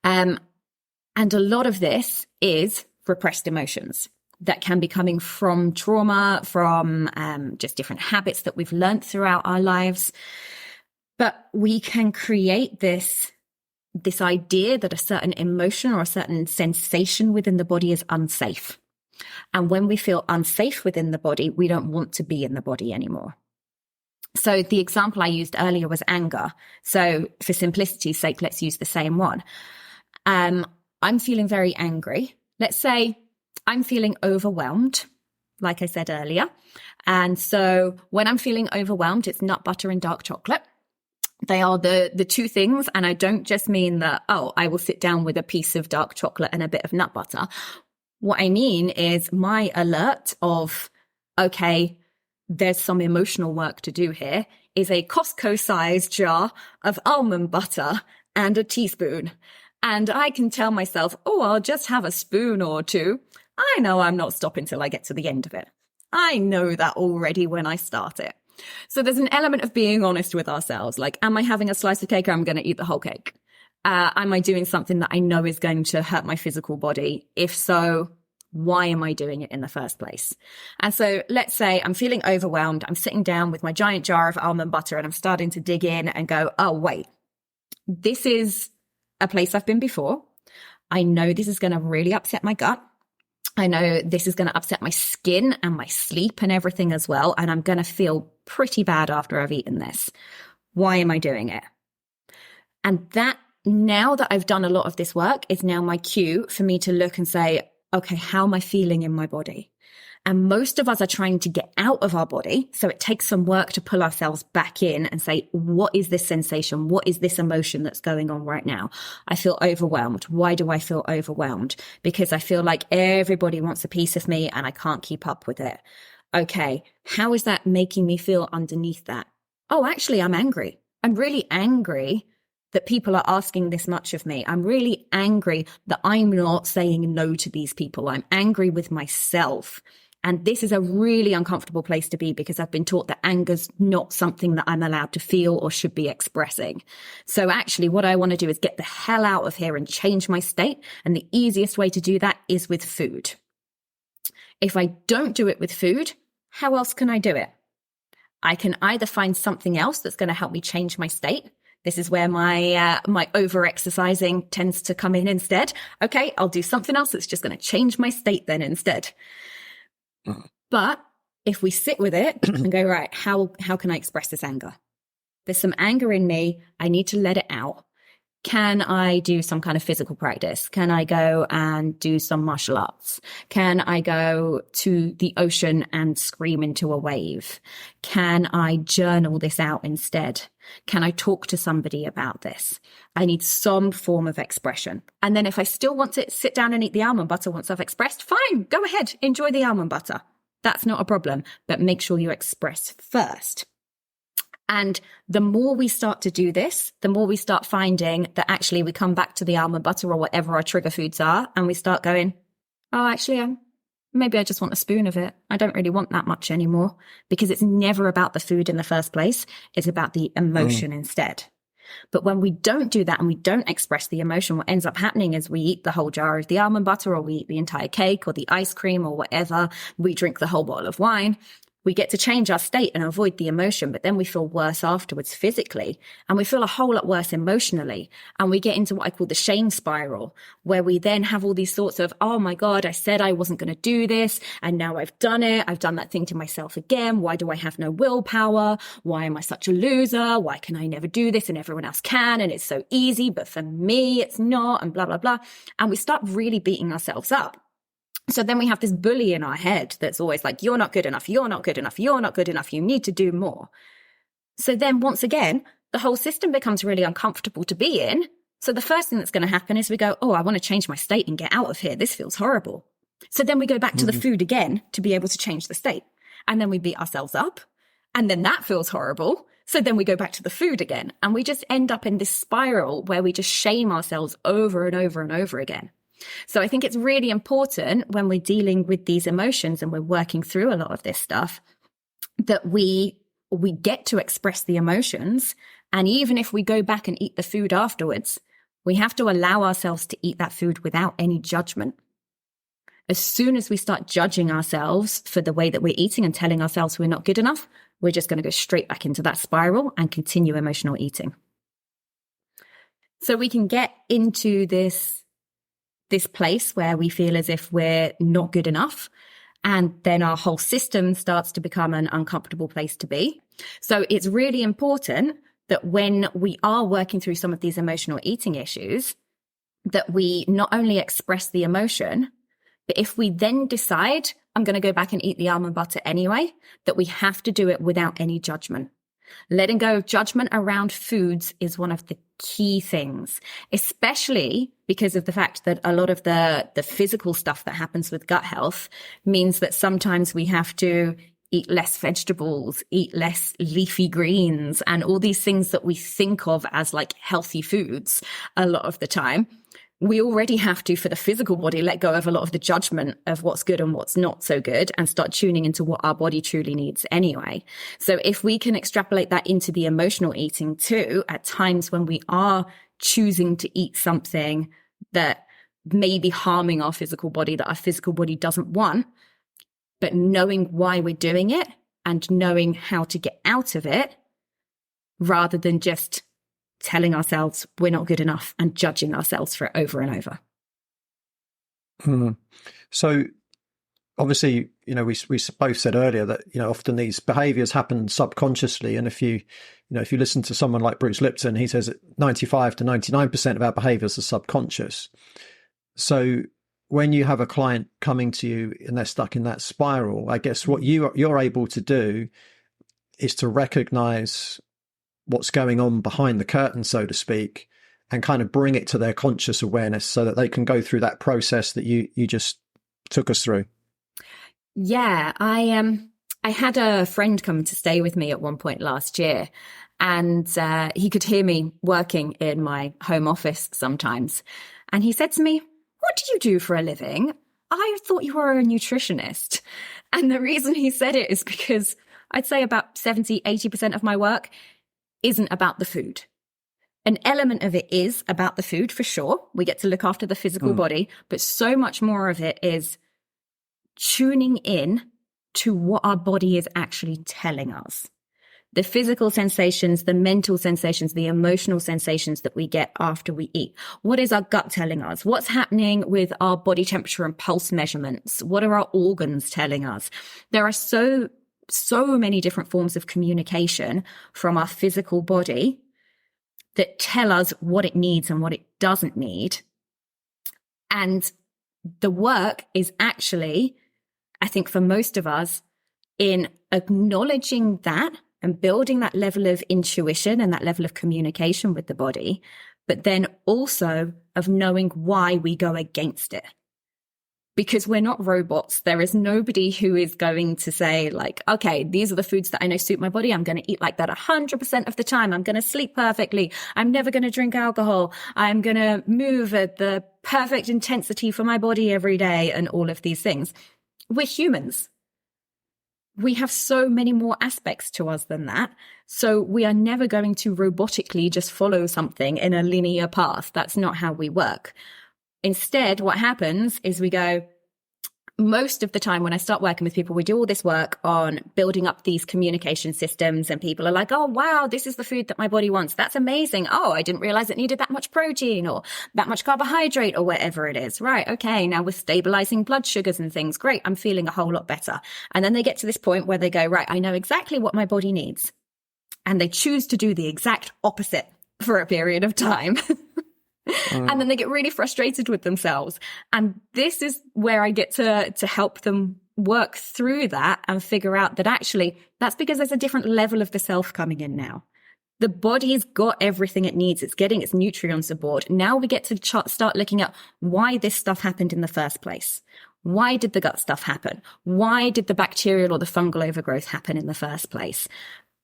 And a lot of this is repressed emotions that can be coming from trauma, from just different habits that we've learned throughout our lives. But we can create this idea that a certain emotion or a certain sensation within the body is unsafe. And when we feel unsafe within the body, we don't want to be in the body anymore. So the example I used earlier was anger. So for simplicity's sake, let's use the same one. I'm feeling very angry. Let's say I'm feeling overwhelmed, like I said earlier. And so when I'm feeling overwhelmed, it's nut butter and dark chocolate. They are the two things. And I don't just mean that, oh, I will sit down with a piece of dark chocolate and a bit of nut butter. What I mean is my alert of, okay, there's some emotional work to do here, is a Costco-sized jar of almond butter and a teaspoon. And I can tell myself, oh, I'll just have a spoon or two. I know I'm not stopping till I get to the end of it. I know that already when I start it. So there's an element of being honest with ourselves. Like, am I having a slice of cake or I'm going to eat the whole cake? Am I doing something that I know is going to hurt my physical body? If so, why am I doing it in the first place? And so let's say I'm feeling overwhelmed. I'm sitting down with my giant jar of almond butter and I'm starting to dig in and go, oh, wait, this is a place I've been before. I know this is going to really upset my gut. I know this is going to upset my skin and my sleep and everything as well. And I'm going to feel pretty bad after I've eaten this. Why am I doing it? And that, now that I've done a lot of this work, is now my cue for me to look and say, okay, how am I feeling in my body? And most of us are trying to get out of our body. So it takes some work to pull ourselves back in and say, what is this sensation? What is this emotion that's going on right now? I feel overwhelmed. Why do I feel overwhelmed? Because I feel like everybody wants a piece of me and I can't keep up with it. Okay, how is that making me feel underneath that? Oh, actually, I'm angry. I'm really angry that people are asking this much of me. I'm really angry that I'm not saying no to these people. I'm angry with myself. And this is a really uncomfortable place to be because I've been taught that anger's not something that I'm allowed to feel or should be expressing. So actually what I want to do is get the hell out of here and change my state. And the easiest way to do that is with food. If I don't do it with food, how else can I do it? I can either find something else that's going to help me change my state. This is where my over-exercising tends to come in instead. Okay, I'll do something else that's just going to change my state then instead. But if we sit with it and go, right, how can I express this anger? There's some anger in me. I need to let it out. Can I do some kind of physical practice? Can I go and do some martial arts? Can I go to the ocean and scream into a wave? Can I journal this out instead? Can I talk to somebody about this? I need some form of expression. And then if I still want to sit down and eat the almond butter once I've expressed, fine, go ahead, enjoy the almond butter. That's not a problem, but make sure you express first. And the more we start to do this, the more we start finding that actually we come back to the almond butter or whatever our trigger foods are, and we start going, oh, actually, maybe I just want a spoon of it. I don't really want that much anymore, because it's never about the food in the first place. It's about the emotion instead. But when we don't do that and we don't express the emotion, what ends up happening is we eat the whole jar of the almond butter, or we eat the entire cake or the ice cream or whatever. We drink the whole bottle of wine. We get to change our state and avoid the emotion, but then we feel worse afterwards physically, and we feel a whole lot worse emotionally. And we get into what I call the shame spiral, where we then have all these thoughts of, oh my God, I said I wasn't going to do this, and now I've done it. I've done that thing to myself again. Why do I have no willpower? Why am I such a loser? Why can I never do this and everyone else can? And it's so easy, but for me, it's not, and blah, blah, blah. And we start really beating ourselves up. So then we have this bully in our head that's always like, you're not good enough, you're not good enough, you're not good enough, you need to do more. So then once again, the whole system becomes really uncomfortable to be in. So the first thing that's going to happen is we go, oh, I want to change my state and get out of here. This feels horrible. So then we go back to the food again to be able to change the state. And then we beat ourselves up. And then that feels horrible. So then we go back to the food again. And we just end up in this spiral where we just shame ourselves over and over and over again. So I think it's really important when we're dealing with these emotions and we're working through a lot of this stuff that we get to express the emotions. And even if we go back and eat the food afterwards, we have to allow ourselves to eat that food without any judgment. As soon as we start judging ourselves for the way that we're eating and telling ourselves we're not good enough, we're just going to go straight back into that spiral and continue emotional eating. So we can get into this place where we feel as if we're not good enough. And then our whole system starts to become an uncomfortable place to be. So it's really important that when we are working through some of these emotional eating issues, that we not only express the emotion, but if we then decide, I'm going to go back and eat the almond butter anyway, that we have to do it without any judgment. Letting go of judgment around foods is one of the key things, especially because of the fact that a lot of the physical stuff that happens with gut health means that sometimes we have to eat less vegetables, eat less leafy greens, and all these things that we think of as like healthy foods a lot of the time. We already have to, for the physical body, let go of a lot of the judgment of what's good and what's not so good and start tuning into what our body truly needs anyway. So if we can extrapolate that into the emotional eating too, at times when we are choosing to eat something that may be harming our physical body, that our physical body doesn't want, but knowing why we're doing it and knowing how to get out of it, rather than just telling ourselves we're not good enough and judging ourselves for it over and over. So obviously, we both said earlier that, often these behaviors happen subconsciously. And if you listen to someone like Bruce Lipton, he says that 95 to 99% of our behaviors are subconscious. So when you have a client coming to you and they're stuck in that spiral, I guess what you're able to do is to recognize what's going on behind the curtain, so to speak, and kind of bring it to their conscious awareness so that they can go through that process that you just took us through. Yeah, I had a friend come to stay with me at one point last year, and he could hear me working in my home office sometimes. And he said to me, "What do you do for a living? I thought you were a nutritionist." And the reason he said it is because I'd say about 70, 80% of my work isn't about the food. An element of it is about the food, for sure. We get to look after the physical body, but so much more of it is tuning in to what our body is actually telling us. The physical sensations, the mental sensations, the emotional sensations that we get after we eat. What is our gut telling us? What's happening with our body temperature and pulse measurements? What are our organs telling us? There are so many different forms of communication from our physical body that tell us what it needs and what it doesn't need. And the work is actually, I think for most of us, in acknowledging that and building that level of intuition and that level of communication with the body, but then also of knowing why we go against it. Because we're not robots. There is nobody who is going to say like, okay, these are the foods that I know suit my body. I'm going to eat like that 100% of the time. I'm going to sleep perfectly. I'm never going to drink alcohol. I'm going to move at the perfect intensity for my body every day and all of these things. We're humans. We have so many more aspects to us than that. So we are never going to robotically just follow something in a linear path. That's not how we work. Instead, what happens is we go, most of the time when I start working with people, we do all this work on building up these communication systems, and people are like, oh, wow, this is the food that my body wants. That's amazing. Oh, I didn't realize it needed that much protein or that much carbohydrate or whatever it is. Right. Okay. Now we're stabilizing blood sugars and things. Great. I'm feeling a whole lot better. And then they get to this point where they go, right, I know exactly what my body needs. And they choose to do the exact opposite for a period of time. And then they get really frustrated with themselves. And this is where I get to help them work through that and figure out that actually that's because there's a different level of the self coming in now. The body's got everything it needs. It's getting its nutrients aboard. Now we get to start looking at why this stuff happened in the first place. Why did the gut stuff happen? Why did the bacterial or the fungal overgrowth happen in the first place?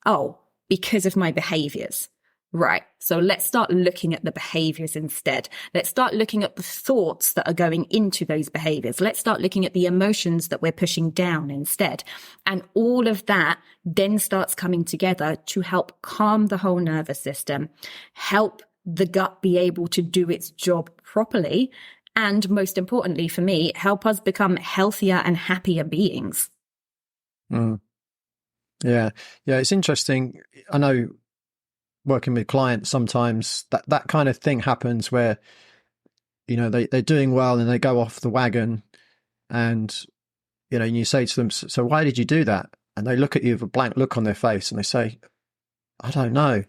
Oh, because of my behaviors. Right. So let's start looking at the behaviors instead. Let's start looking at the thoughts that are going into those behaviors. Let's start looking at the emotions that we're pushing down instead. And all of that then starts coming together to help calm the whole nervous system, help the gut be able to do its job properly. And most importantly for me, help us become healthier and happier beings. Yeah. Yeah. It's interesting. I know, working with clients, sometimes that kind of thing happens where, you know, they're doing well and they go off the wagon, and, you know, and you say to them, so why did you do that? And they look at you with a blank look on their face and they say, I don't know.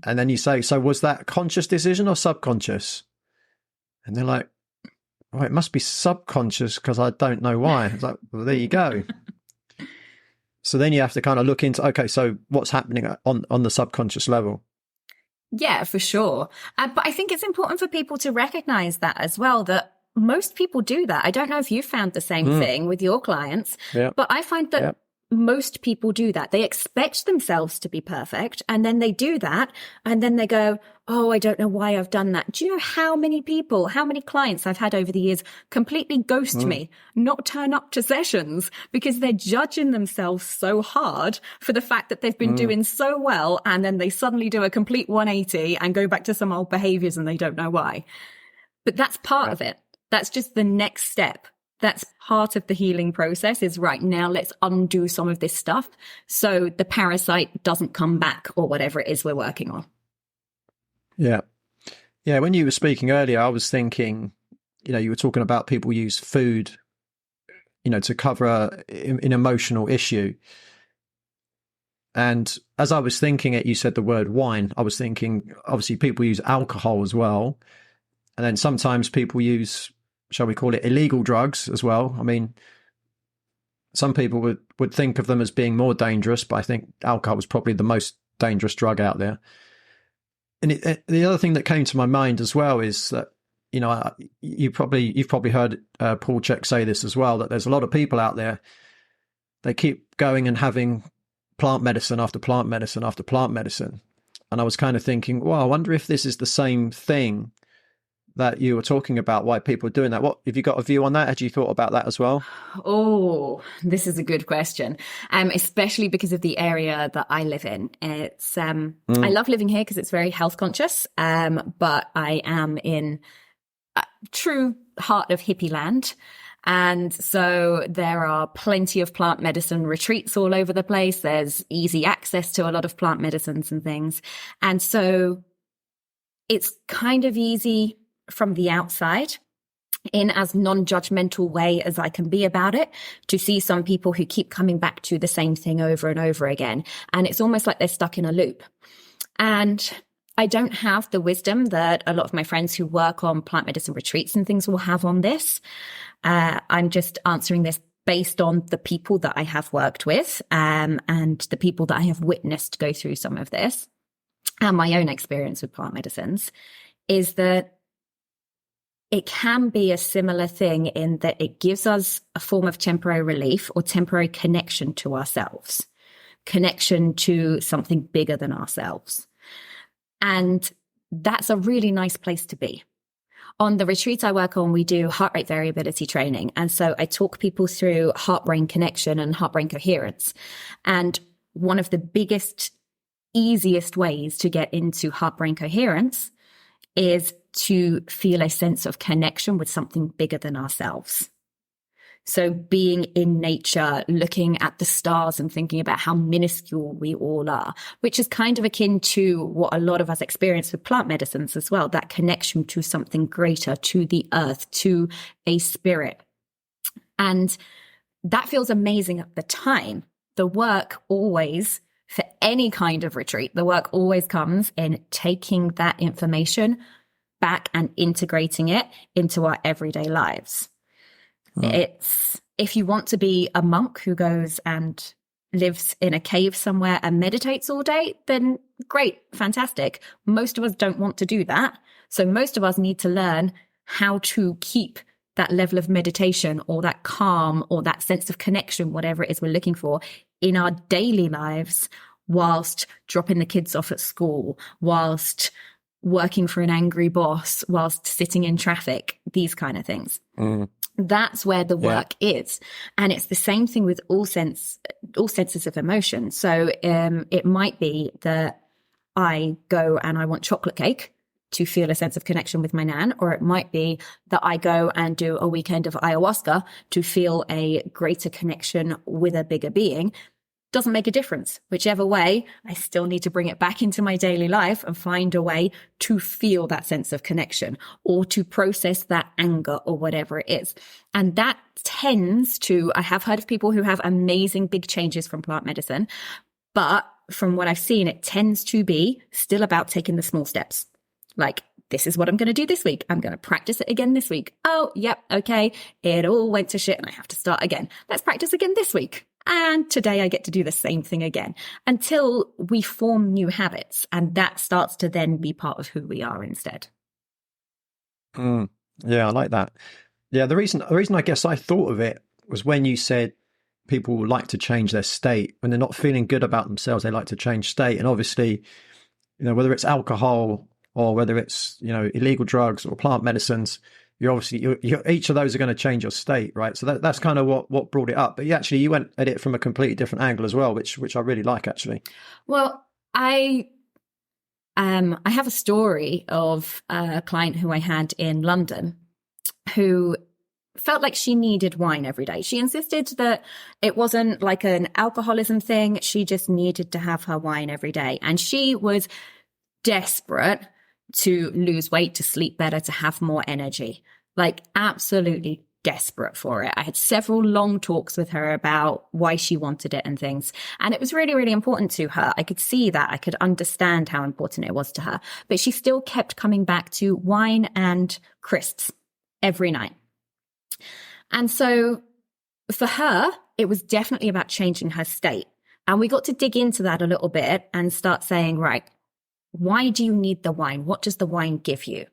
And then you say, so was that conscious decision or subconscious? And they're like, oh, it must be subconscious because I don't know why. It's like, well, there you go. So then you have to kind of look into, okay, so what's happening on the subconscious level? Yeah, for sure. But I think it's important for people to recognize that as well, that most people do that. I don't know if you found the same thing with your clients, but I find that most people do that. They expect themselves to be perfect, and then they do that, and then they go, oh, I don't know why I've done that. Do you know how many people, how many clients I've had over the years completely ghost me, not turn up to sessions because they're judging themselves so hard for the fact that they've been doing so well, and then they suddenly do a complete 180 and go back to some old behaviors and they don't know why. But that's part of it. That's just the next step. That's part of the healing process is right now, let's undo some of this stuff so the parasite doesn't come back or whatever it is we're working on. Yeah. Yeah. When you were speaking earlier, I was thinking, you know, you were talking about people use food, you know, to cover an emotional issue. And as I was thinking it, you said the word wine. I was thinking, obviously, people use alcohol as well. And then sometimes people use, shall we call it, illegal drugs as well. I mean, some people would think of them as being more dangerous, but I think alcohol is probably the most dangerous drug out there. And the other thing that came to my mind as well is that, you know, you've probably heard Paul Chek say this as well, that there's a lot of people out there, they keep going and having plant medicine after plant medicine after plant medicine. And I was kind of thinking, well, I wonder if this is the same thing that you were talking about, why people are doing that. What have you got a view on that? Had you thought about that as well? Oh, this is a good question. Especially because of the area that I live in. It's I love living here because it's very health conscious. But I am in a true heart of hippie land. And so there are plenty of plant medicine retreats all over the place. There's easy access to a lot of plant medicines and things. And so it's kind of easy from the outside, in as non-judgmental way as I can be about it, to see some people who keep coming back to the same thing over and over again. And it's almost like they're stuck in a loop. And I don't have the wisdom that a lot of my friends who work on plant medicine retreats and things will have on this. I'm just answering this based on the people that I have worked with, and the people that I have witnessed go through some of this, and my own experience with plant medicines, is that it can be a similar thing in that it gives us a form of temporary relief or temporary connection to ourselves, connection to something bigger than ourselves. And that's a really nice place to be. On the retreats I work on, we do heart rate variability training. And so I talk people through heart-brain connection and heart-brain coherence. And one of the biggest, easiest ways to get into heart-brain coherence is to feel a sense of connection with something bigger than ourselves. So being in nature, looking at the stars and thinking about how minuscule we all are, which is kind of akin to what a lot of us experience with plant medicines as well, that connection to something greater, to the earth, to a spirit. And that feels amazing at the time. The work always, for any kind of retreat, the work always comes in taking that information back and integrating it into our everyday lives. It's, if you want to be a monk who goes and lives in a cave somewhere and meditates all day, then great, fantastic. Most of us don't want to do that. So most of us need to learn how to keep that level of meditation or that calm or that sense of connection, whatever it is we're looking for, in our daily lives, whilst dropping the kids off at school, whilst working for an angry boss, whilst sitting in traffic, these kind of things. That's where the work is. And it's the same thing with all senses of emotion. So it might be that I go and I want chocolate cake to feel a sense of connection with my nan, or it might be that I go and do a weekend of ayahuasca to feel a greater connection with a bigger being. Doesn't make a difference. Whichever way, I still need to bring it back into my daily life and find a way to feel that sense of connection or to process that anger or whatever it is. And that tends to, I have heard of people who have amazing big changes from plant medicine, but from what I've seen, it tends to be still about taking the small steps. Like, this is what I'm going to do this week. I'm going to practice it again this week. Oh, yep. Okay. It all went to shit and I have to start again. Let's practice again this week. And today I get to do the same thing again until we form new habits. And that starts to then be part of who we are instead. Yeah, I like that. Yeah, the reason I guess I thought of it was when you said people like to change their state. When they're not feeling good about themselves, they like to change state. And obviously, whether it's alcohol or whether it's, illegal drugs or plant medicines, you're each of those are going to change your state, right? So that's kind of what brought it up. But you went at it from a completely different angle as well, which I really like, actually. Well, I have a story of a client who I had in London who felt like she needed wine every day. She insisted that it wasn't like an alcoholism thing. She just needed to have her wine every day. And she was desperate to lose weight, to sleep better, to have more energy, like absolutely desperate for it. I had several long talks with her about why she wanted it and things. And it was really, really important to her. I could see that. I could understand how important it was to her. But she still kept coming back to wine and crisps every night. And so for her, it was definitely about changing her state. And we got to dig into that a little bit and start saying, right, why do you need the wine? What does the wine give you?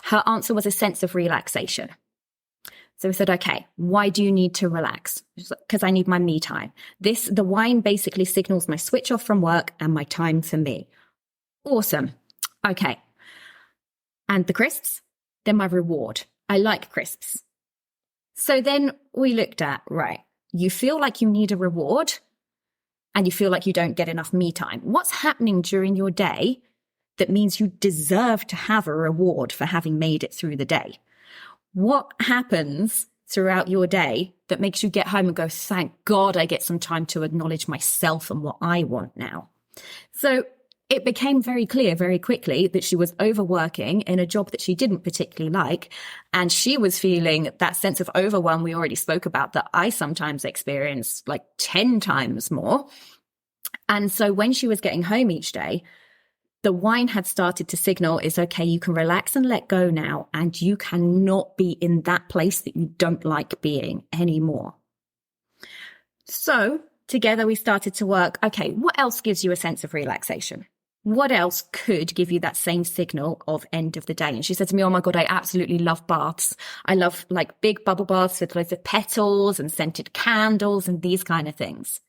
Her answer was a sense of relaxation. So we said, okay, why do you need to relax? Because I need my me time. The wine basically signals my switch off from work and my time for me. Awesome. Okay. And the crisps? they're my reward. I like crisps. So then we looked at, right, you feel like you need a reward and you feel like you don't get enough me time. What's happening during your day that means you deserve to have a reward for having made it through the day? What happens throughout your day that makes you get home and go, thank God I get some time to acknowledge myself and what I want now? So it became very clear very quickly that she was overworking in a job that she didn't particularly like. And she was feeling that sense of overwhelm we already spoke about that I sometimes experience like 10 times more. And so when she was getting home each day, the wine had started to signal, it's okay, you can relax and let go now, and you cannot be in that place that you don't like being anymore. So together we started to work, okay, what else gives you a sense of relaxation? What else could give you that same signal of end of the day? And she said to me, oh my God, I absolutely love baths. I love like big bubble baths with loads of petals and scented candles and these kind of things.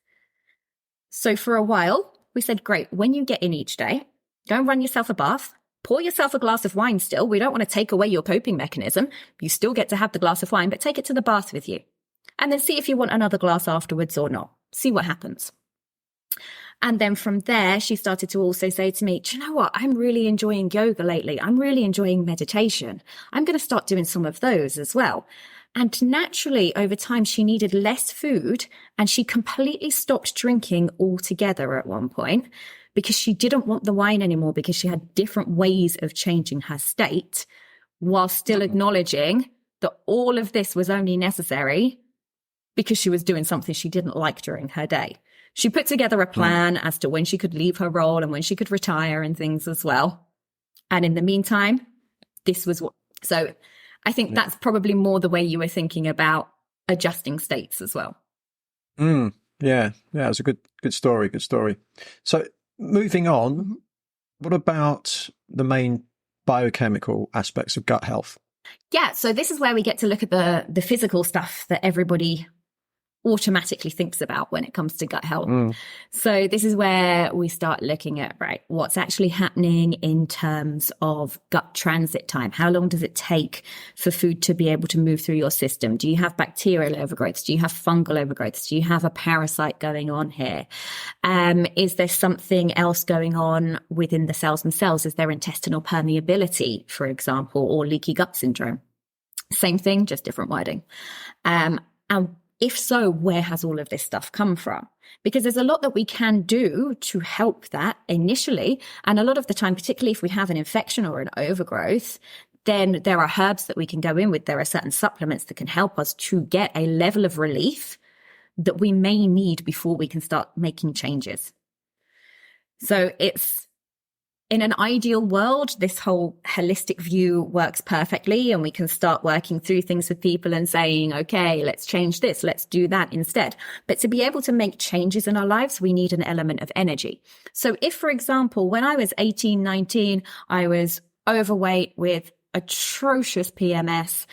So for a while, we said, great, when you get in each day, go and run yourself a bath, pour yourself a glass of wine still. We don't want to take away your coping mechanism. You still get to have the glass of wine, but take it to the bath with you. And then see if you want another glass afterwards or not. See what happens. And then from there, she started to also say to me, do you know what? I'm really enjoying yoga lately. I'm really enjoying meditation. I'm going to start doing some of those as well. And naturally, over time, she needed less food and she completely stopped drinking altogether at one point because she didn't want the wine anymore because she had different ways of changing her state while still acknowledging that all of this was only necessary because she was doing something she didn't like during her day. She put together a plan as to when she could leave her role and when she could retire and things as well. And in the meantime, this was what. So I think that's probably more the way you were thinking about adjusting states as well. Yeah, it's a good story. Good story. So moving on, what about the main biochemical aspects of gut health? Yeah, so this is where we get to look at the physical stuff that everybody automatically thinks about when it comes to gut health. So this is where we start looking at, right, what's actually happening in terms of gut transit time. How long does it take for food to be able to move through your system? Do you have bacterial overgrowths? Do you have fungal overgrowths? Do you have a parasite going on here? Is there something else going on within the cells themselves? Is there intestinal permeability, for example, or leaky gut syndrome? Same thing, just different wording. And if so, where has all of this stuff come from? Because there's a lot that we can do to help that initially. And a lot of the time, particularly if we have an infection or an overgrowth, then there are herbs that we can go in with. There are certain supplements that can help us to get a level of relief that we may need before we can start making changes. So it's, in an ideal world, this whole holistic view works perfectly, and we can start working through things with people and saying, okay, let's change this, let's do that instead. But to be able to make changes in our lives, we need an element of energy. So if, for example, when I was 18, 19, I was overweight with atrocious PMS,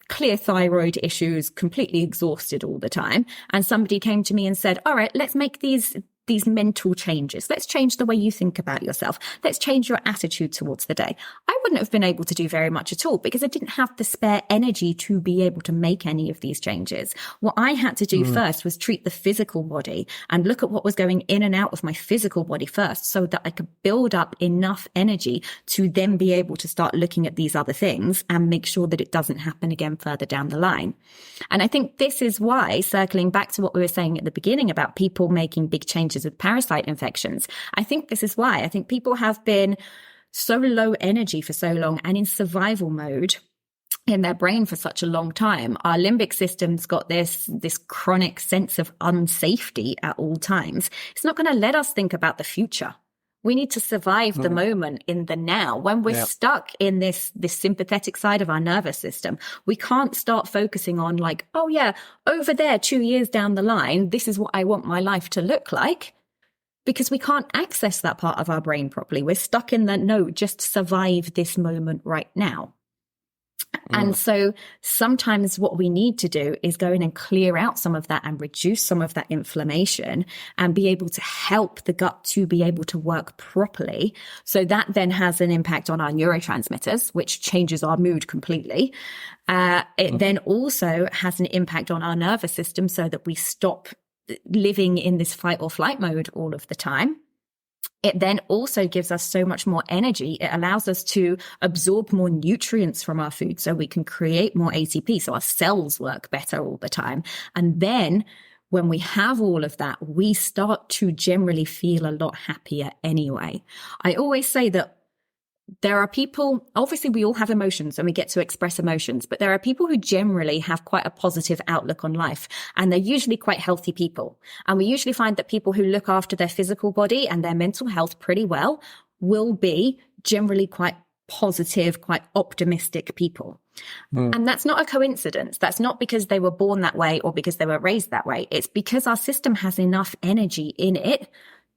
clear thyroid issues, completely exhausted all the time, and somebody came to me and said, all right, let's make these mental changes. Let's change the way you think about yourself. Let's change your attitude towards the day. I wouldn't have been able to do very much at all because I didn't have the spare energy to be able to make any of these changes. What I had to do first was treat the physical body and look at what was going in and out of my physical body first so that I could build up enough energy to then be able to start looking at these other things and make sure that it doesn't happen again further down the line. And I think this is why, circling back to what we were saying at the beginning about people making big changes with parasite infections, I think this is why. I think people have been so low energy for so long and in survival mode in their brain for such a long time. Our limbic system's got this chronic sense of unsafety at all times. It's not going to let us think about the future. We need to survive the moment in the now. When we're stuck in this sympathetic side of our nervous system, we can't start focusing on like, oh yeah, over there 2 years down the line, this is what I want my life to look like. Because we can't access that part of our brain properly. We're stuck in the, no, just survive this moment right now. And so sometimes what we need to do is go in and clear out some of that and reduce some of that inflammation and be able to help the gut to be able to work properly. So that then has an impact on our neurotransmitters, which changes our mood completely. It then also has an impact on our nervous system so that we stop living in this fight or flight mode all of the time. It then also gives us so much more energy. It allows us to absorb more nutrients from our food so we can create more ATP. So our cells work better all the time. And then when we have all of that, we start to generally feel a lot happier anyway. I always say that there are people, obviously we all have emotions and we get to express emotions, but there are people who generally have quite a positive outlook on life, and they're usually quite healthy people. And we usually find that people who look after their physical body and their mental health pretty well will be generally quite positive, quite optimistic people. And that's not a coincidence. That's not because they were born that way or because they were raised that way. It's because our system has enough energy in it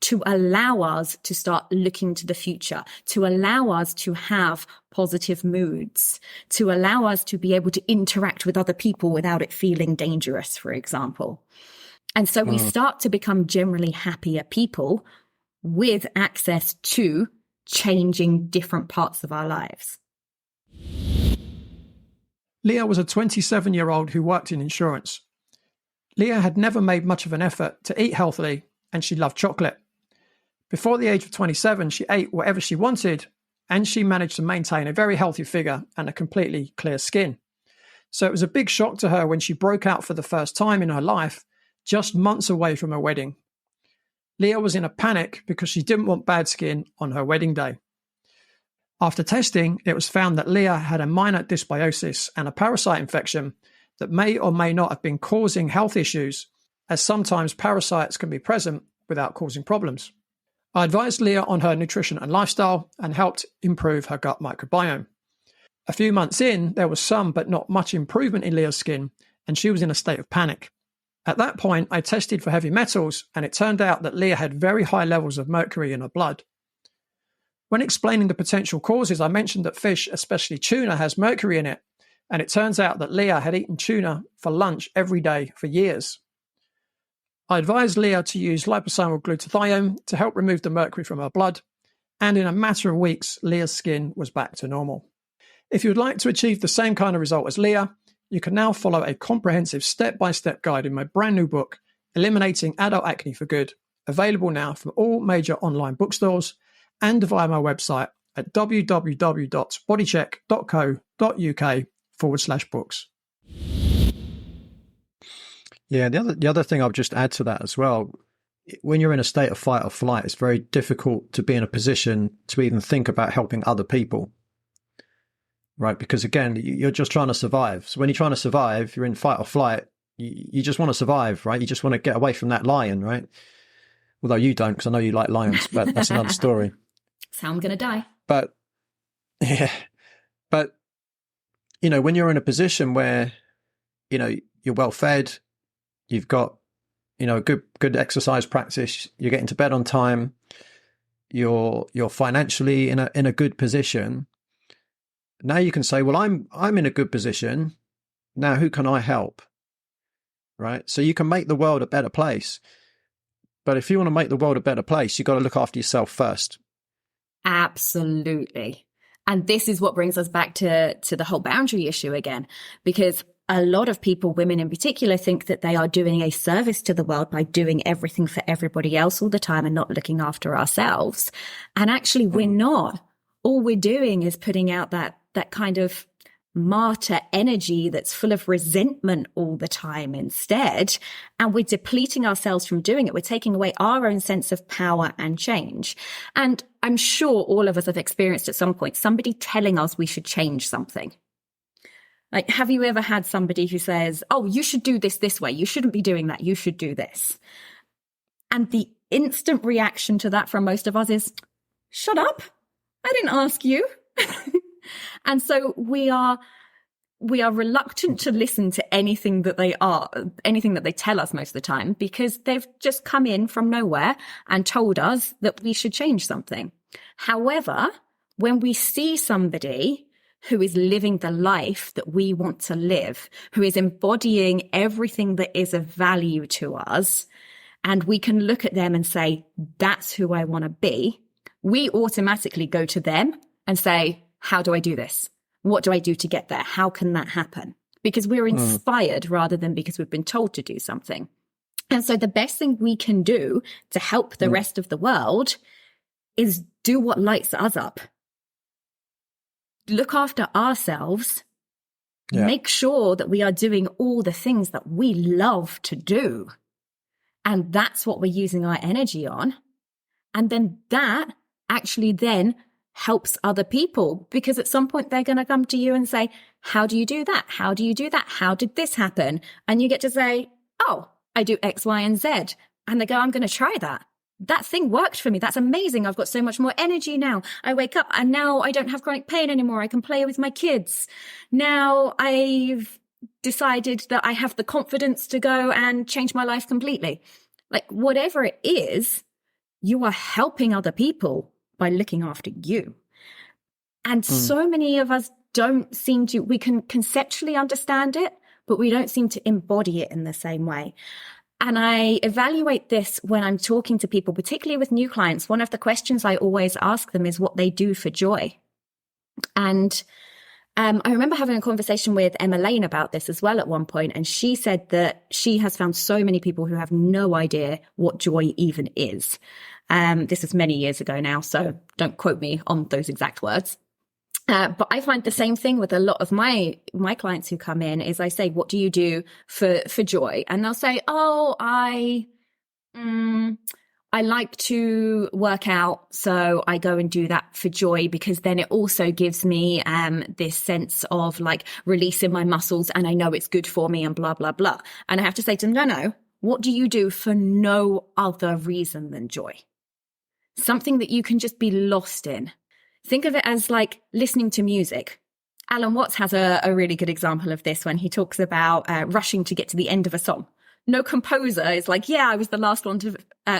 to allow us to start looking to the future, to allow us to have positive moods, to allow us to be able to interact with other people without it feeling dangerous, for example. And so we start to become generally happier people with access to changing different parts of our lives. Leah was a 27-year-old who worked in insurance. Leah had never made much of an effort to eat healthily, and she loved chocolate. Before the age of 27, she ate whatever she wanted, and she managed to maintain a very healthy figure and a completely clear skin. So it was a big shock to her when she broke out for the first time in her life, just months away from her wedding. Leah was in a panic because she didn't want bad skin on her wedding day. After testing, it was found that Leah had a minor dysbiosis and a parasite infection that may or may not have been causing health issues, as sometimes parasites can be present without causing problems. I advised Leah on her nutrition and lifestyle and helped improve her gut microbiome. A few months in, there was some but not much improvement in Leah's skin, and she was in a state of panic. At that point, I tested for heavy metals, and it turned out that Leah had very high levels of mercury in her blood. When explaining the potential causes, I mentioned that fish, especially tuna, has mercury in it, and it turns out that Leah had eaten tuna for lunch every day for years. I advised Leah to use liposomal glutathione to help remove the mercury from her blood, and in a matter of weeks, Leah's skin was back to normal. If you would like to achieve the same kind of result as Leah, you can now follow a comprehensive step-by-step guide in my brand new book, Eliminating Adult Acne for Good, available now from all major online bookstores and via my website at www.bodycheck.co.uk/books. Yeah, the other thing I'll just add to that as well, when you're in a state of fight or flight, it's very difficult to be in a position to even think about helping other people, right? Because again, you're just trying to survive. So when you're trying to survive, you're in fight or flight, you just want to survive, right? You just want to get away from that lion, right? Although you don't, because I know you like lions, but that's another story. So I'm going to die. But, yeah, but, you know, when you're in a position where, you know, you're well fed, you've got, you know, good exercise practice, you're getting to bed on time, you're financially in a good position. Now you can say, well, I'm in a good position. Now who can I help? Right? So you can make the world a better place. But if you want to make the world a better place, you've got to look after yourself first. Absolutely. And this is what brings us back to the whole boundary issue again, because a lot of people, women in particular, think that they are doing a service to the world by doing everything for everybody else all the time and not looking after ourselves. And actually, we're not. All we're doing is putting out that kind of martyr energy that's full of resentment all the time instead. And we're depleting ourselves from doing it. We're taking away our own sense of power and change. And I'm sure all of us have experienced at some point somebody telling us we should change something. Like, have you ever had somebody who says, oh, you should do this way. You shouldn't be doing that. You should do this. And the instant reaction to that from most of us is, shut up. I didn't ask you. And so we are reluctant to listen to anything that they tell us most of the time, because they've just come in from nowhere and told us that we should change something. However, when we see somebody who is living the life that we want to live, who is embodying everything that is of value to us, and we can look at them and say, that's who I want to be, we automatically go to them and say, how do I do this? What do I do to get there? How can that happen? Because we're inspired rather than because we've been told to do something. And so the best thing we can do to help the rest of the world is do what lights us up. Look after ourselves. Yeah. Make sure that we are doing all the things that we love to do. And that's what we're using our energy on. And then that actually then helps other people, because at some point they're going to come to you and say, how do you do that? How do you do that? How did this happen? And you get to say, oh, I do X, Y, and Z. And they go, I'm going to try that. That thing worked for me. That's amazing. I've got so much more energy now. I wake up and now I don't have chronic pain anymore. I can play with my kids. Now I've decided that I have the confidence to go and change my life completely. Like whatever it is, you are helping other people by looking after you. And so many of us don't seem to, we can conceptually understand it, but we don't seem to embody it in the same way. And I evaluate this when I'm talking to people, particularly with new clients. One of the questions I always ask them is what they do for joy. And I remember having a conversation with Emma Lane about this as well at one point, and she said that she has found so many people who have no idea what joy even is. This is many years ago now, so don't quote me on those exact words. But I find the same thing with a lot of my clients who come in is I say, what do you do for joy? And they'll say, oh, I like to work out, so I go and do that for joy, because then it also gives me this sense of like release in my muscles, and I know it's good for me and blah, blah, blah. And I have to say to them, no, what do you do for no other reason than joy? Something that you can just be lost in. Think of it as like listening to music. Alan Watts has a really good example of this when he talks about rushing to get to the end of a song. No composer is like, yeah, I was the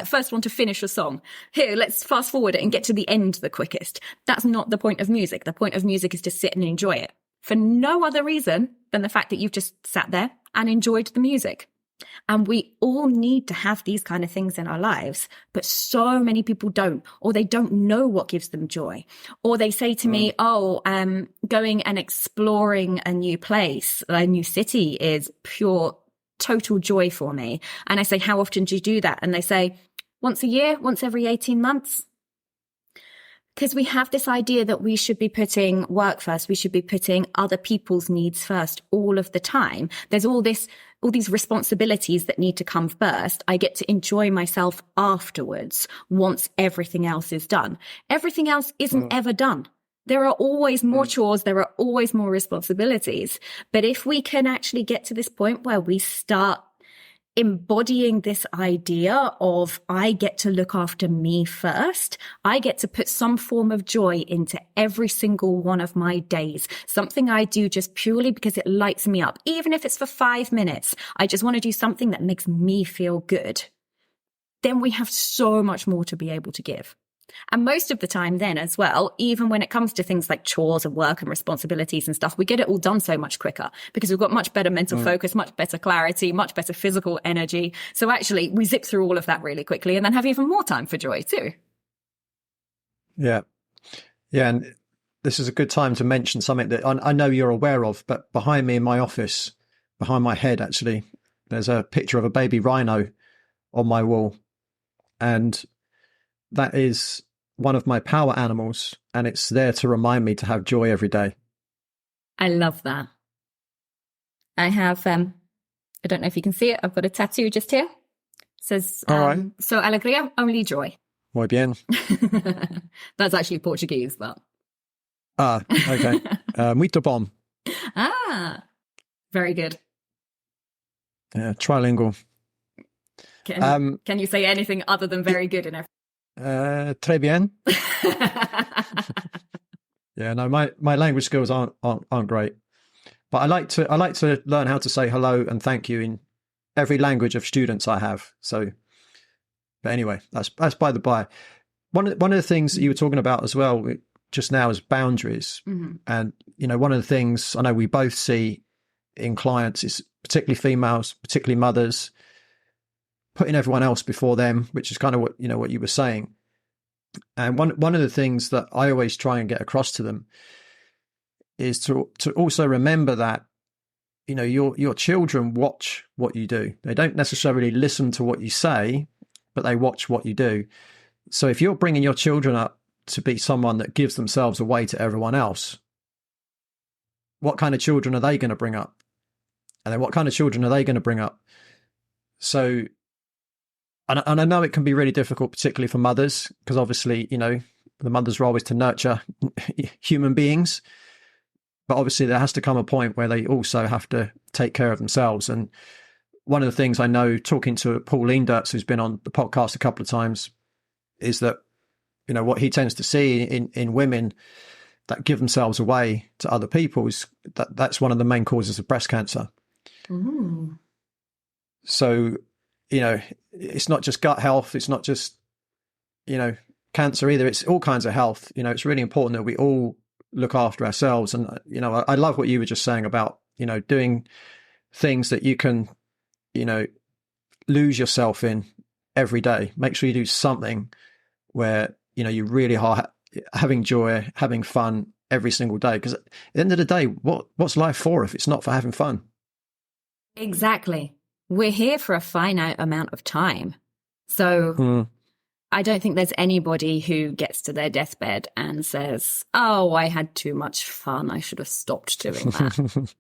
first one to finish a song. Here, let's fast forward it and get to the end the quickest. That's not the point of music. The point of music is to sit and enjoy it for no other reason than the fact that you've just sat there and enjoyed the music. And we all need to have these kind of things in our lives, but so many people don't, or they don't know what gives them joy. Or they say to me, going and exploring a new place, a new city is pure, total joy for me. And I say, how often do you do that? And they say, once a year, once every 18 months. Because we have this idea that we should be putting work first. We should be putting other people's needs first all of the time. There's all these responsibilities that need to come first. I get to enjoy myself afterwards once everything else is done. Everything else isn't ever done. There are always more chores. There are always more responsibilities. But if we can actually get to this point where we start embodying this idea of I get to look after me first. I get to put some form of joy into every single one of my days. Something I do just purely because it lights me up. Even if it's for 5 minutes, I just want to do something that makes me feel good. Then we have so much more to be able to give. And most of the time then as well, even when it comes to things like chores and work and responsibilities and stuff, we get it all done so much quicker because we've got much better mental focus, much better clarity, much better physical energy. So actually we zip through all of that really quickly and then have even more time for joy too. Yeah. Yeah. And this is a good time to mention something that I know you're aware of, but behind me in my office, behind my head, actually, there's a picture of a baby rhino on my wall. And that is one of my power animals, and it's there to remind me to have joy every day. I love that. I have, I don't know if you can see it. I've got a tattoo just here. It says, so alegria, only joy. Muy bien. That's actually Portuguese, but. Okay. Muito bom. Very good. Yeah, trilingual. Can you say anything other than very good in everything? Très bien. Yeah, no, my language skills aren't great, but I like to learn how to say hello and thank you in every language of students I have. So, but anyway, that's by the by. One of the things that you were talking about as well just now as boundaries. Mm-hmm. And, one of the things I know we both see in clients is particularly females, particularly mothers, putting everyone else before them, which is kind of what you were saying. And one of the things that I always try and get across to them is to also remember that, your children watch what you do. They don't necessarily listen to what you say, but they watch what you do. So if you're bringing your children up to be someone that gives themselves away to everyone else, what kind of children are they going to bring up? And then what kind of children are they going to bring up? So, and I know it can be really difficult, particularly for mothers, because obviously, the mother's role is to nurture human beings. But obviously there has to come a point where they also have to take care of themselves. And one of the things I know, talking to Paul Leendertz, who's been on the podcast a couple of times, is that, what he tends to see in women that give themselves away to other people is that's one of the main causes of breast cancer. Ooh. So, it's not just gut health. It's not just, cancer either. It's all kinds of health. It's really important that we all look after ourselves. And, I love what you were just saying about, doing things that you can, lose yourself in every day. Make sure you do something where, you really are having joy, having fun every single day. Because at the end of the day, what's life for if it's not for having fun? Exactly. We're here for a finite amount of time. So I don't think there's anybody who gets to their deathbed and says, oh, I had too much fun. I should have stopped doing that.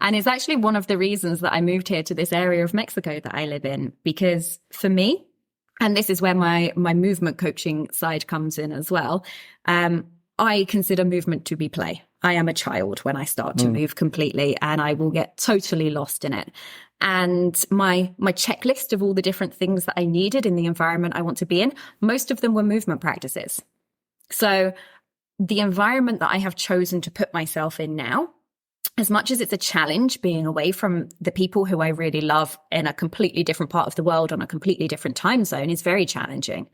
And it's actually one of the reasons that I moved here to this area of Mexico that I live in, because for me, and this is where my movement coaching side comes in as well, I consider movement to be play. I am a child when I start to move completely, and I will get totally lost in it. And my checklist of all the different things that I needed in the environment I want to be in, most of them were movement practices. So the environment that I have chosen to put myself in now, as much as it's a challenge being away from the people who I really love in a completely different part of the world on a completely different time zone, is very challenging.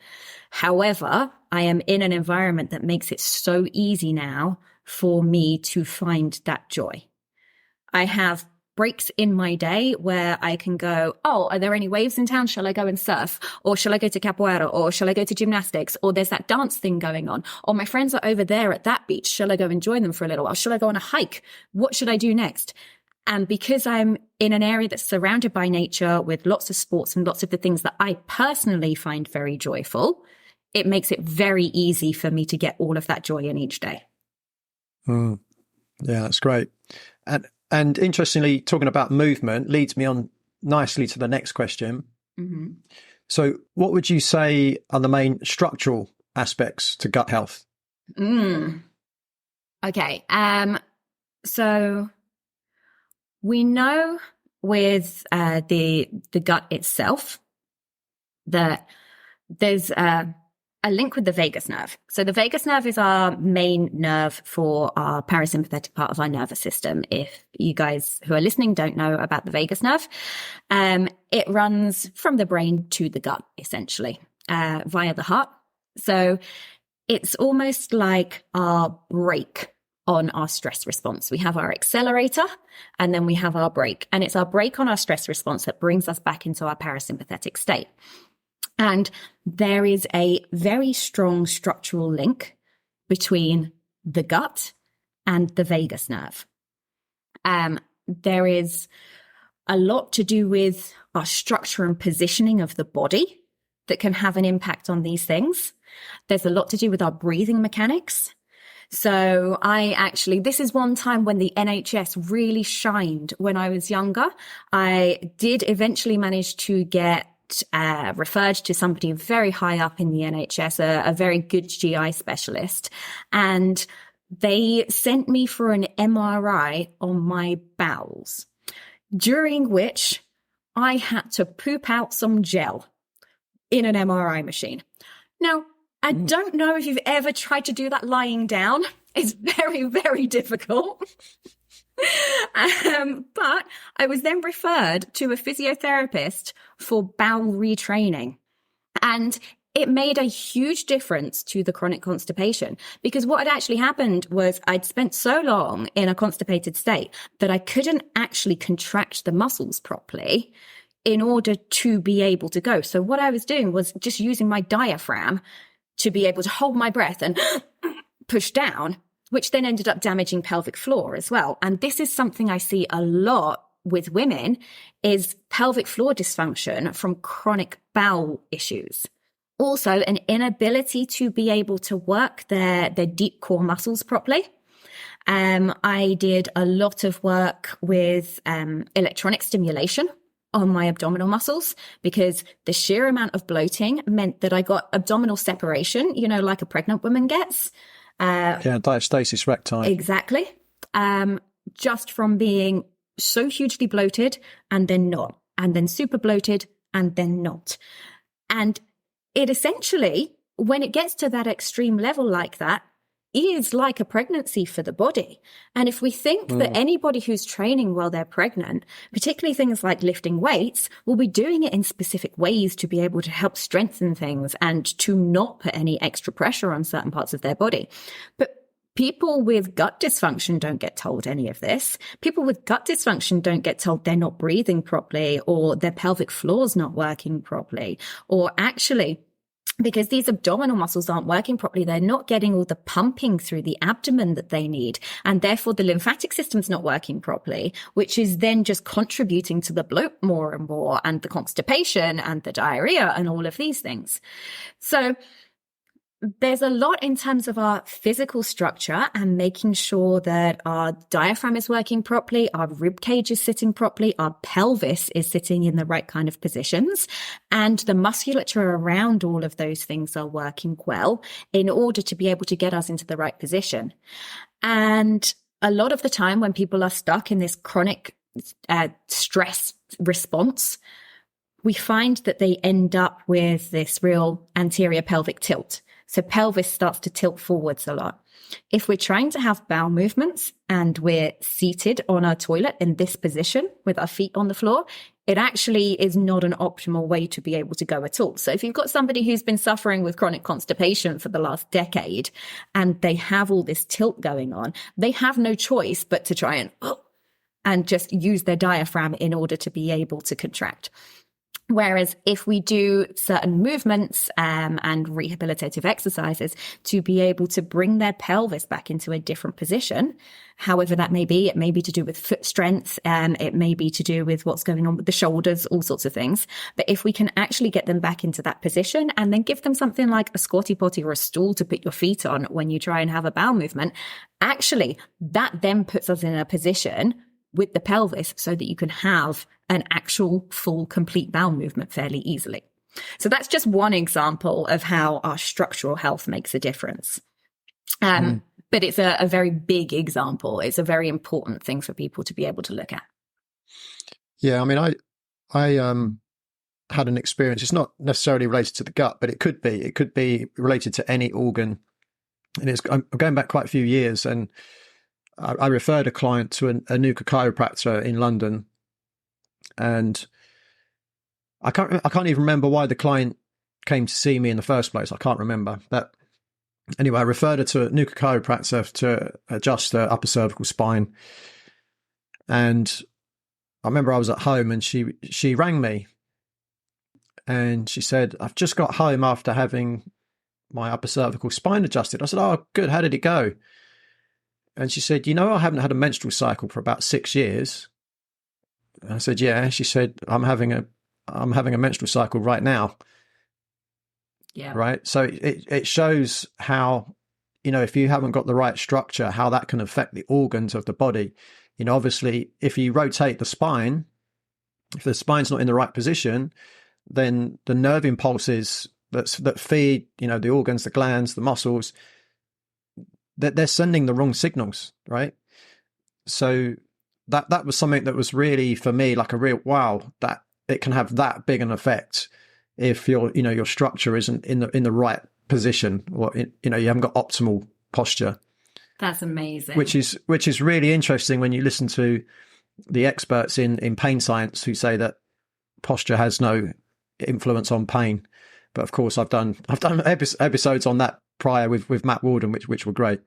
However, I am in an environment that makes it so easy now for me to find that joy. I have breaks in my day where I can go, oh, are there any waves in town? Shall I go and surf? Or shall I go to capoeira? Or shall I go to gymnastics? Or there's that dance thing going on. Or my friends are over there at that beach. Shall I go and join them for a little while? Shall I go on a hike? What should I do next? And because I'm in an area that's surrounded by nature with lots of sports and lots of the things that I personally find very joyful, it makes it very easy for me to get all of that joy in each day. Yeah, that's great. And interestingly, talking about movement leads me on nicely to the next question. Mm-hmm. So what would you say are the main structural aspects to gut health? Okay. So we know with the gut itself that there's a link with the vagus nerve. So the vagus nerve is our main nerve for our parasympathetic part of our nervous system. If you guys who are listening don't know about the vagus nerve, it runs from the brain to the gut, essentially, via the heart. So it's almost like our brake on our stress response. We have our accelerator and then we have our brake. And it's our brake on our stress response that brings us back into our parasympathetic state. And there is a very strong structural link between the gut and the vagus nerve. There is a lot to do with our structure and positioning of the body that can have an impact on these things. There's a lot to do with our breathing mechanics. So this is one time when the NHS really shined when I was younger. I did eventually manage to get referred to somebody very high up in the NHS, a very good GI specialist. And they sent me for an MRI on my bowels, during which I had to poop out some gel in an MRI machine. Now, I don't know if you've ever tried to do that lying down. It's very, very difficult. But I was then referred to a physiotherapist for bowel retraining. And it made a huge difference to the chronic constipation, because what had actually happened was I'd spent so long in a constipated state that I couldn't actually contract the muscles properly in order to be able to go. So what I was doing was just using my diaphragm to be able to hold my breath and push down, which then ended up damaging pelvic floor as well. And this is something I see a lot with women, is pelvic floor dysfunction from chronic bowel issues. Also, an inability to be able to work their deep core muscles properly. I did a lot of work with electronic stimulation on my abdominal muscles, because the sheer amount of bloating meant that I got abdominal separation, like a pregnant woman gets. Diastasis recti. Exactly. Just from being so hugely bloated and then not, and then super bloated and then not. And it essentially, when it gets to that extreme level like that, is like a pregnancy for the body. And if we think that anybody who's training while they're pregnant, particularly things like lifting weights, will be doing it in specific ways to be able to help strengthen things and to not put any extra pressure on certain parts of their body. But people with gut dysfunction don't get told any of this. People with gut dysfunction don't get told they're not breathing properly, or their pelvic floor's not working properly, or actually, because these abdominal muscles aren't working properly, they're not getting all the pumping through the abdomen that they need. And therefore the lymphatic system's not working properly, which is then just contributing to the bloat more and more, and the constipation and the diarrhea and all of these things. So there's a lot in terms of our physical structure and making sure that our diaphragm is working properly, our rib cage is sitting properly, our pelvis is sitting in the right kind of positions, and the musculature around all of those things are working well in order to be able to get us into the right position. And a lot of the time when people are stuck in this chronic stress response, we find that they end up with this real anterior pelvic tilt. So pelvis starts to tilt forwards a lot. If we're trying to have bowel movements and we're seated on our toilet in this position with our feet on the floor, it actually is not an optimal way to be able to go at all. So if you've got somebody who's been suffering with chronic constipation for the last decade and they have all this tilt going on, they have no choice but to try and just use their diaphragm in order to be able to contract. Whereas if we do certain movements and rehabilitative exercises to be able to bring their pelvis back into a different position, however that may be, it may be to do with foot strength, it may be to do with what's going on with the shoulders, all sorts of things. But if we can actually get them back into that position and then give them something like a squatty potty or a stool to put your feet on when you try and have a bowel movement, actually that then puts us in a position with the pelvis so that you can have an actual full complete bowel movement fairly easily. So that's just one example of how our structural health makes a difference. But it's a very big example. It's a very important thing for people to be able to look at. Yeah, I mean, I had an experience. It's not necessarily related to the gut, but it could be. It could be related to any organ. And I'm going back quite a few years, and I referred a client to a Nuka chiropractor in London, and I can't even remember why the client came to see me in the first place. I can't remember. But anyway, I referred her to a Nuka chiropractor to adjust her upper cervical spine. And I remember I was at home and she rang me and she said, "I've just got home after having my upper cervical spine adjusted." I said, "Oh, good. How did it go?" And she said, "I haven't had a menstrual cycle for about 6 years." And I said, "Yeah." She said, I'm having a menstrual cycle right now." Yeah. Right. So it shows how, if you haven't got the right structure, how that can affect the organs of the body. Obviously, if you rotate the spine, if the spine's not in the right position, then the nerve impulses that feed, the organs, the glands, the muscles, they're sending the wrong signals, right? So that was something that was really, for me, like a real wow, that it can have that big an effect if your structure isn't in the right position, or you haven't got optimal posture. That's amazing. Which is really interesting when you listen to the experts in pain science who say that posture has no influence on pain. But of course, I've done episodes on that prior with Matt Walden, which were great.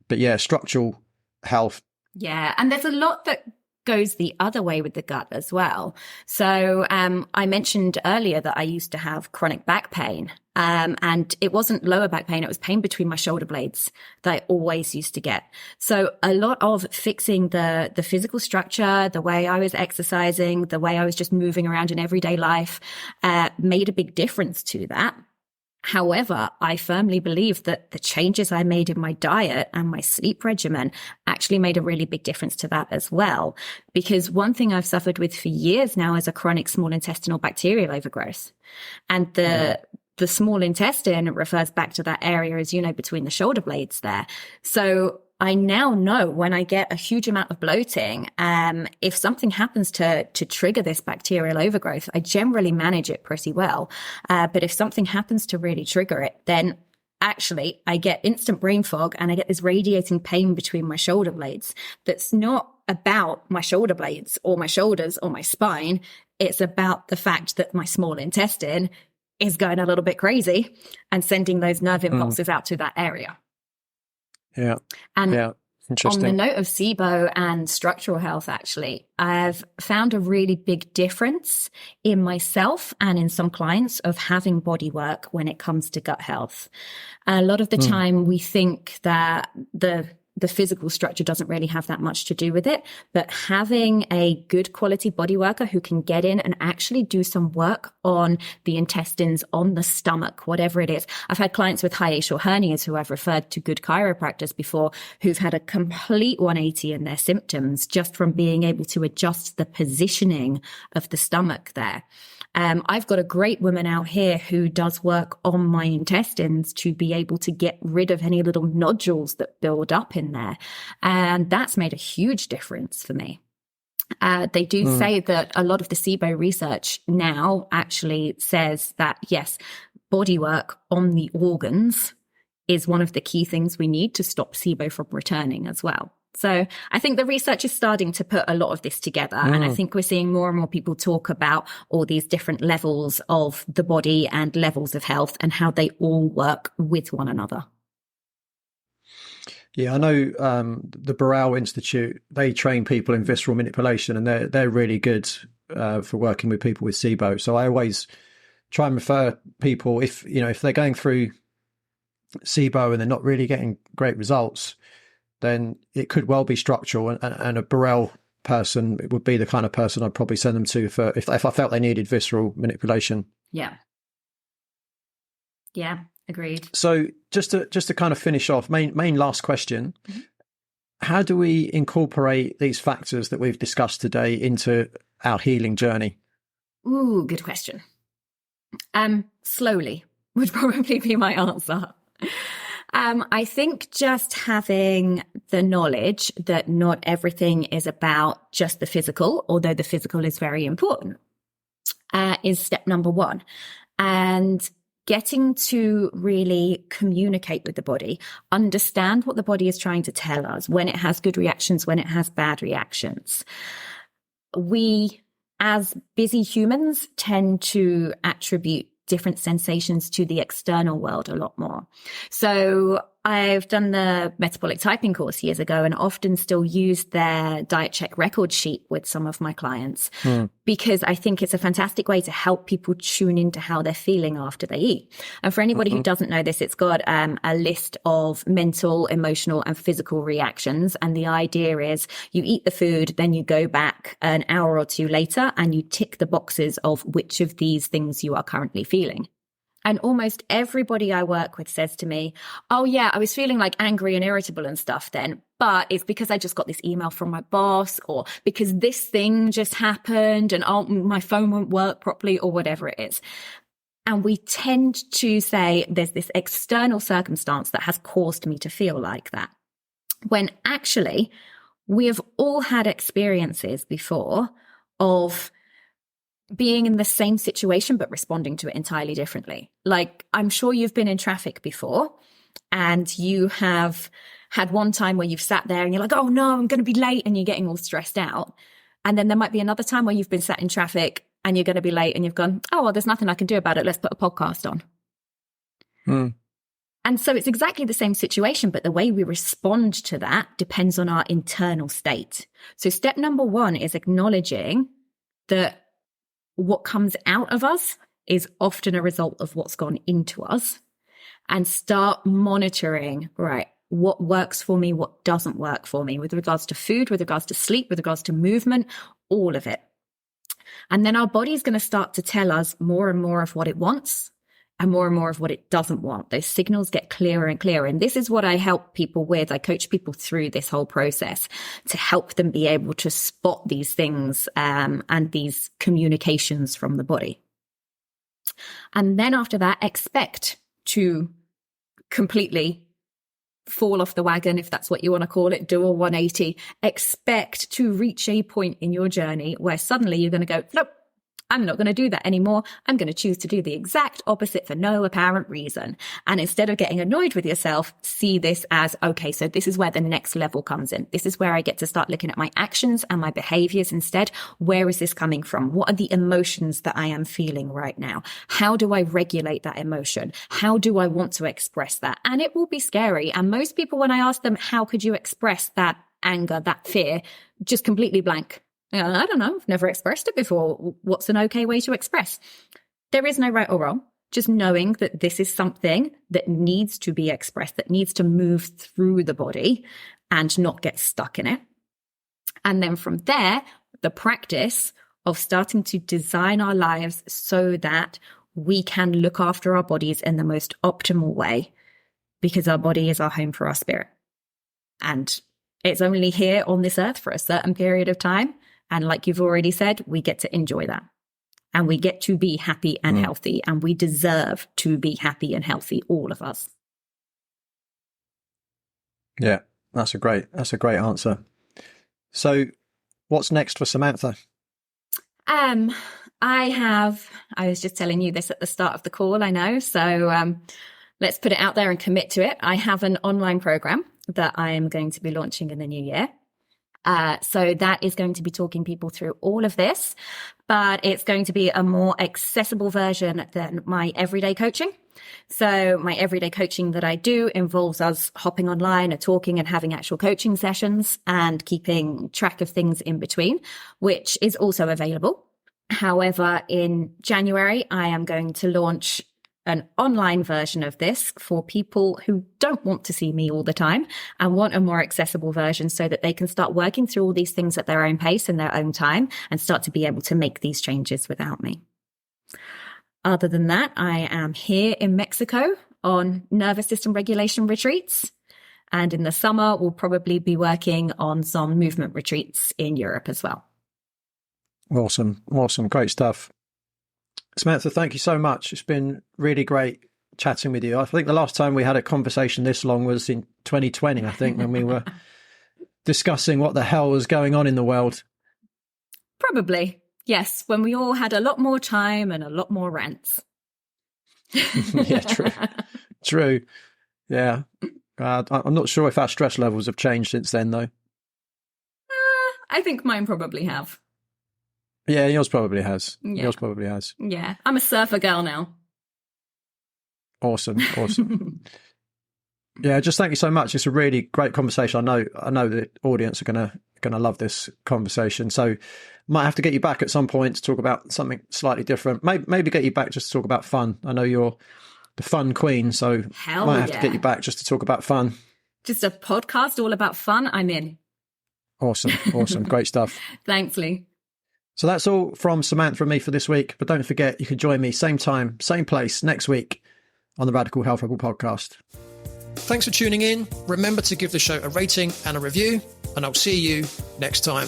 But yeah, structural health. Yeah, and there's a lot that goes the other way with the gut as well. So I mentioned earlier that I used to have chronic back pain, and it wasn't lower back pain, it was pain between my shoulder blades that I always used to get. So a lot of fixing the physical structure, the way I was exercising, the way I was just moving around in everyday life made a big difference to that. However, I firmly believe that the changes I made in my diet and my sleep regimen actually made a really big difference to that as well. Because one thing I've suffered with for years now is a chronic small intestinal bacterial overgrowth. And the small intestine refers back to that area, as you know, between the shoulder blades there. So I now know when I get a huge amount of bloating, if something happens to trigger this bacterial overgrowth, I generally manage it pretty well. But if something happens to really trigger it, then actually I get instant brain fog and I get this radiating pain between my shoulder blades. That's not about my shoulder blades or my shoulders or my spine. It's about the fact that my small intestine is going a little bit crazy and sending those nerve impulses out to that area. Yeah. And yeah. Interesting. On the note of SIBO and structural health, actually, I've found a really big difference in myself and in some clients of having body work when it comes to gut health. A lot of the time we think that the physical structure doesn't really have that much to do with it, but having a good quality body worker who can get in and actually do some work on the intestines, on the stomach, whatever it is. I've had clients with hiatal hernias who I've referred to good chiropractors before, who've had a complete 180 in their symptoms just from being able to adjust the positioning of the stomach there. I've got a great woman out here who does work on my intestines to be able to get rid of any little nodules that build up in there. And that's made a huge difference for me. They do say that a lot of the SIBO research now actually says that, yes, body work on the organs is one of the key things we need to stop SIBO from returning as well. So I think the research is starting to put a lot of this together. And I think we're seeing more and more people talk about all these different levels of the body and levels of health and how they all work with one another. Yeah, I know the Burrell Institute, they train people in visceral manipulation, and they're really good for working with people with SIBO. So I always try and refer people, if they're going through SIBO and they're not really getting great results, then it could well be structural, and a Burrell person would be the kind of person I'd probably send them to for if I felt they needed visceral manipulation. Yeah, agreed. So just to kind of finish off, main last question: how do we incorporate these factors that we've discussed today into our healing journey? Ooh, good question. Slowly would probably be my answer. I think just having the knowledge that not everything is about just the physical, although the physical is very important, is step number one. And getting to really communicate with the body, understand what the body is trying to tell us, when it has good reactions, when it has bad reactions. We, as busy humans, tend to attribute different sensations to the external world a lot more. So I've done the metabolic typing course years ago and often still use their diet check record sheet with some of my clients because I think it's a fantastic way to help people tune into how they're feeling after they eat. And for anybody who doesn't know this, it's got a list of mental, emotional and physical reactions. And the idea is you eat the food, then you go back an hour or two later and you tick the boxes of which of these things you are currently feeling. And almost everybody I work with says to me, oh yeah, I was feeling like angry and irritable and stuff then, but it's because I just got this email from my boss, or because this thing just happened and oh, my phone won't work properly, or whatever it is. And we tend to say there's this external circumstance that has caused me to feel like that. When actually we have all had experiences before of being in the same situation, but responding to it entirely differently. Like, I'm sure you've been in traffic before and you have had one time where you've sat there and you're like, oh no, I'm going to be late, and you're getting all stressed out. And then there might be another time where you've been sat in traffic and you're going to be late and you've gone, oh, well, there's nothing I can do about it. Let's put a podcast on. And so it's exactly the same situation, but the way we respond to that depends on our internal state. So step number 1 is acknowledging that what comes out of us is often a result of what's gone into us, and start monitoring, right, what works for me, what doesn't work for me with regards to food, with regards to sleep, with regards to movement, all of it. And then our body's going to start to tell us more and more of what it wants and more of what it doesn't want. Those signals get clearer and clearer. And this is what I help people with. I coach people through this whole process to help them be able to spot these things and these communications from the body. And then after that, expect to completely fall off the wagon, if that's what you want to call it, do a 180. Expect to reach a point in your journey where suddenly you're going to go, nope, I'm not going to do that anymore. I'm going to choose to do the exact opposite for no apparent reason. And instead of getting annoyed with yourself, see this as, okay, so this is where the next level comes in. This is where I get to start looking at my actions and my behaviors instead. Where is this coming from? What are the emotions that I am feeling right now? How do I regulate that emotion? How do I want to express that? And it will be scary. And most people, when I ask them, how could you express that anger, that fear, just completely blank. I don't know. I've never expressed it before. What's an okay way to express? There is no right or wrong. Just knowing that this is something that needs to be expressed, that needs to move through the body and not get stuck in it. And then from there, the practice of starting to design our lives so that we can look after our bodies in the most optimal way, because our body is our home for our spirit. And it's only here on this earth for a certain period of time. And like you've already said, we get to enjoy that. And we get to be happy and healthy. And we deserve to be happy and healthy, all of us. Yeah, that's a great answer. So what's next for Samantha? I was just telling you this at the start of the call, I know. So let's put it out there and commit to it. I have an online program that I am going to be launching in the new year. So that is going to be talking people through all of this, but it's going to be a more accessible version than my everyday coaching. So my everyday coaching that I do involves us hopping online and talking and having actual coaching sessions and keeping track of things in between, which is also available. However, in January, I am going to launch an online version of this for people who don't want to see me all the time and want a more accessible version so that they can start working through all these things at their own pace in their own time and start to be able to make these changes without me. Other than that, I am here in Mexico on nervous system regulation retreats. And in the summer, we'll probably be working on some movement retreats in Europe as well. Awesome. Great stuff. Samantha, thank you so much. It's been really great chatting with you. I think the last time we had a conversation this long was in 2020, I think, when we were discussing what the hell was going on in the world. Probably, yes, when we all had a lot more time and a lot more rants. Yeah, true. Yeah. I'm not sure if our stress levels have changed since then, though. I think mine probably have. Yeah, yours probably has. Yeah. Yours probably has. Yeah, I'm a surfer girl now. Awesome. Yeah, just thank you so much. It's a really great conversation. I know the audience are gonna love this conversation. So might have to get you back at some point to talk about something slightly different. Maybe get you back just to talk about fun. I know you're the fun queen, so might have to get you back just to talk about fun. Just a podcast all about fun. I'm in. Awesome. Great stuff. Thanks, Leigh. So that's all from Samantha and me for this week. But don't forget, you can join me same time, same place next week on the Radical Health Rebel podcast. Thanks for tuning in. Remember to give the show a rating and a review, and I'll see you next time.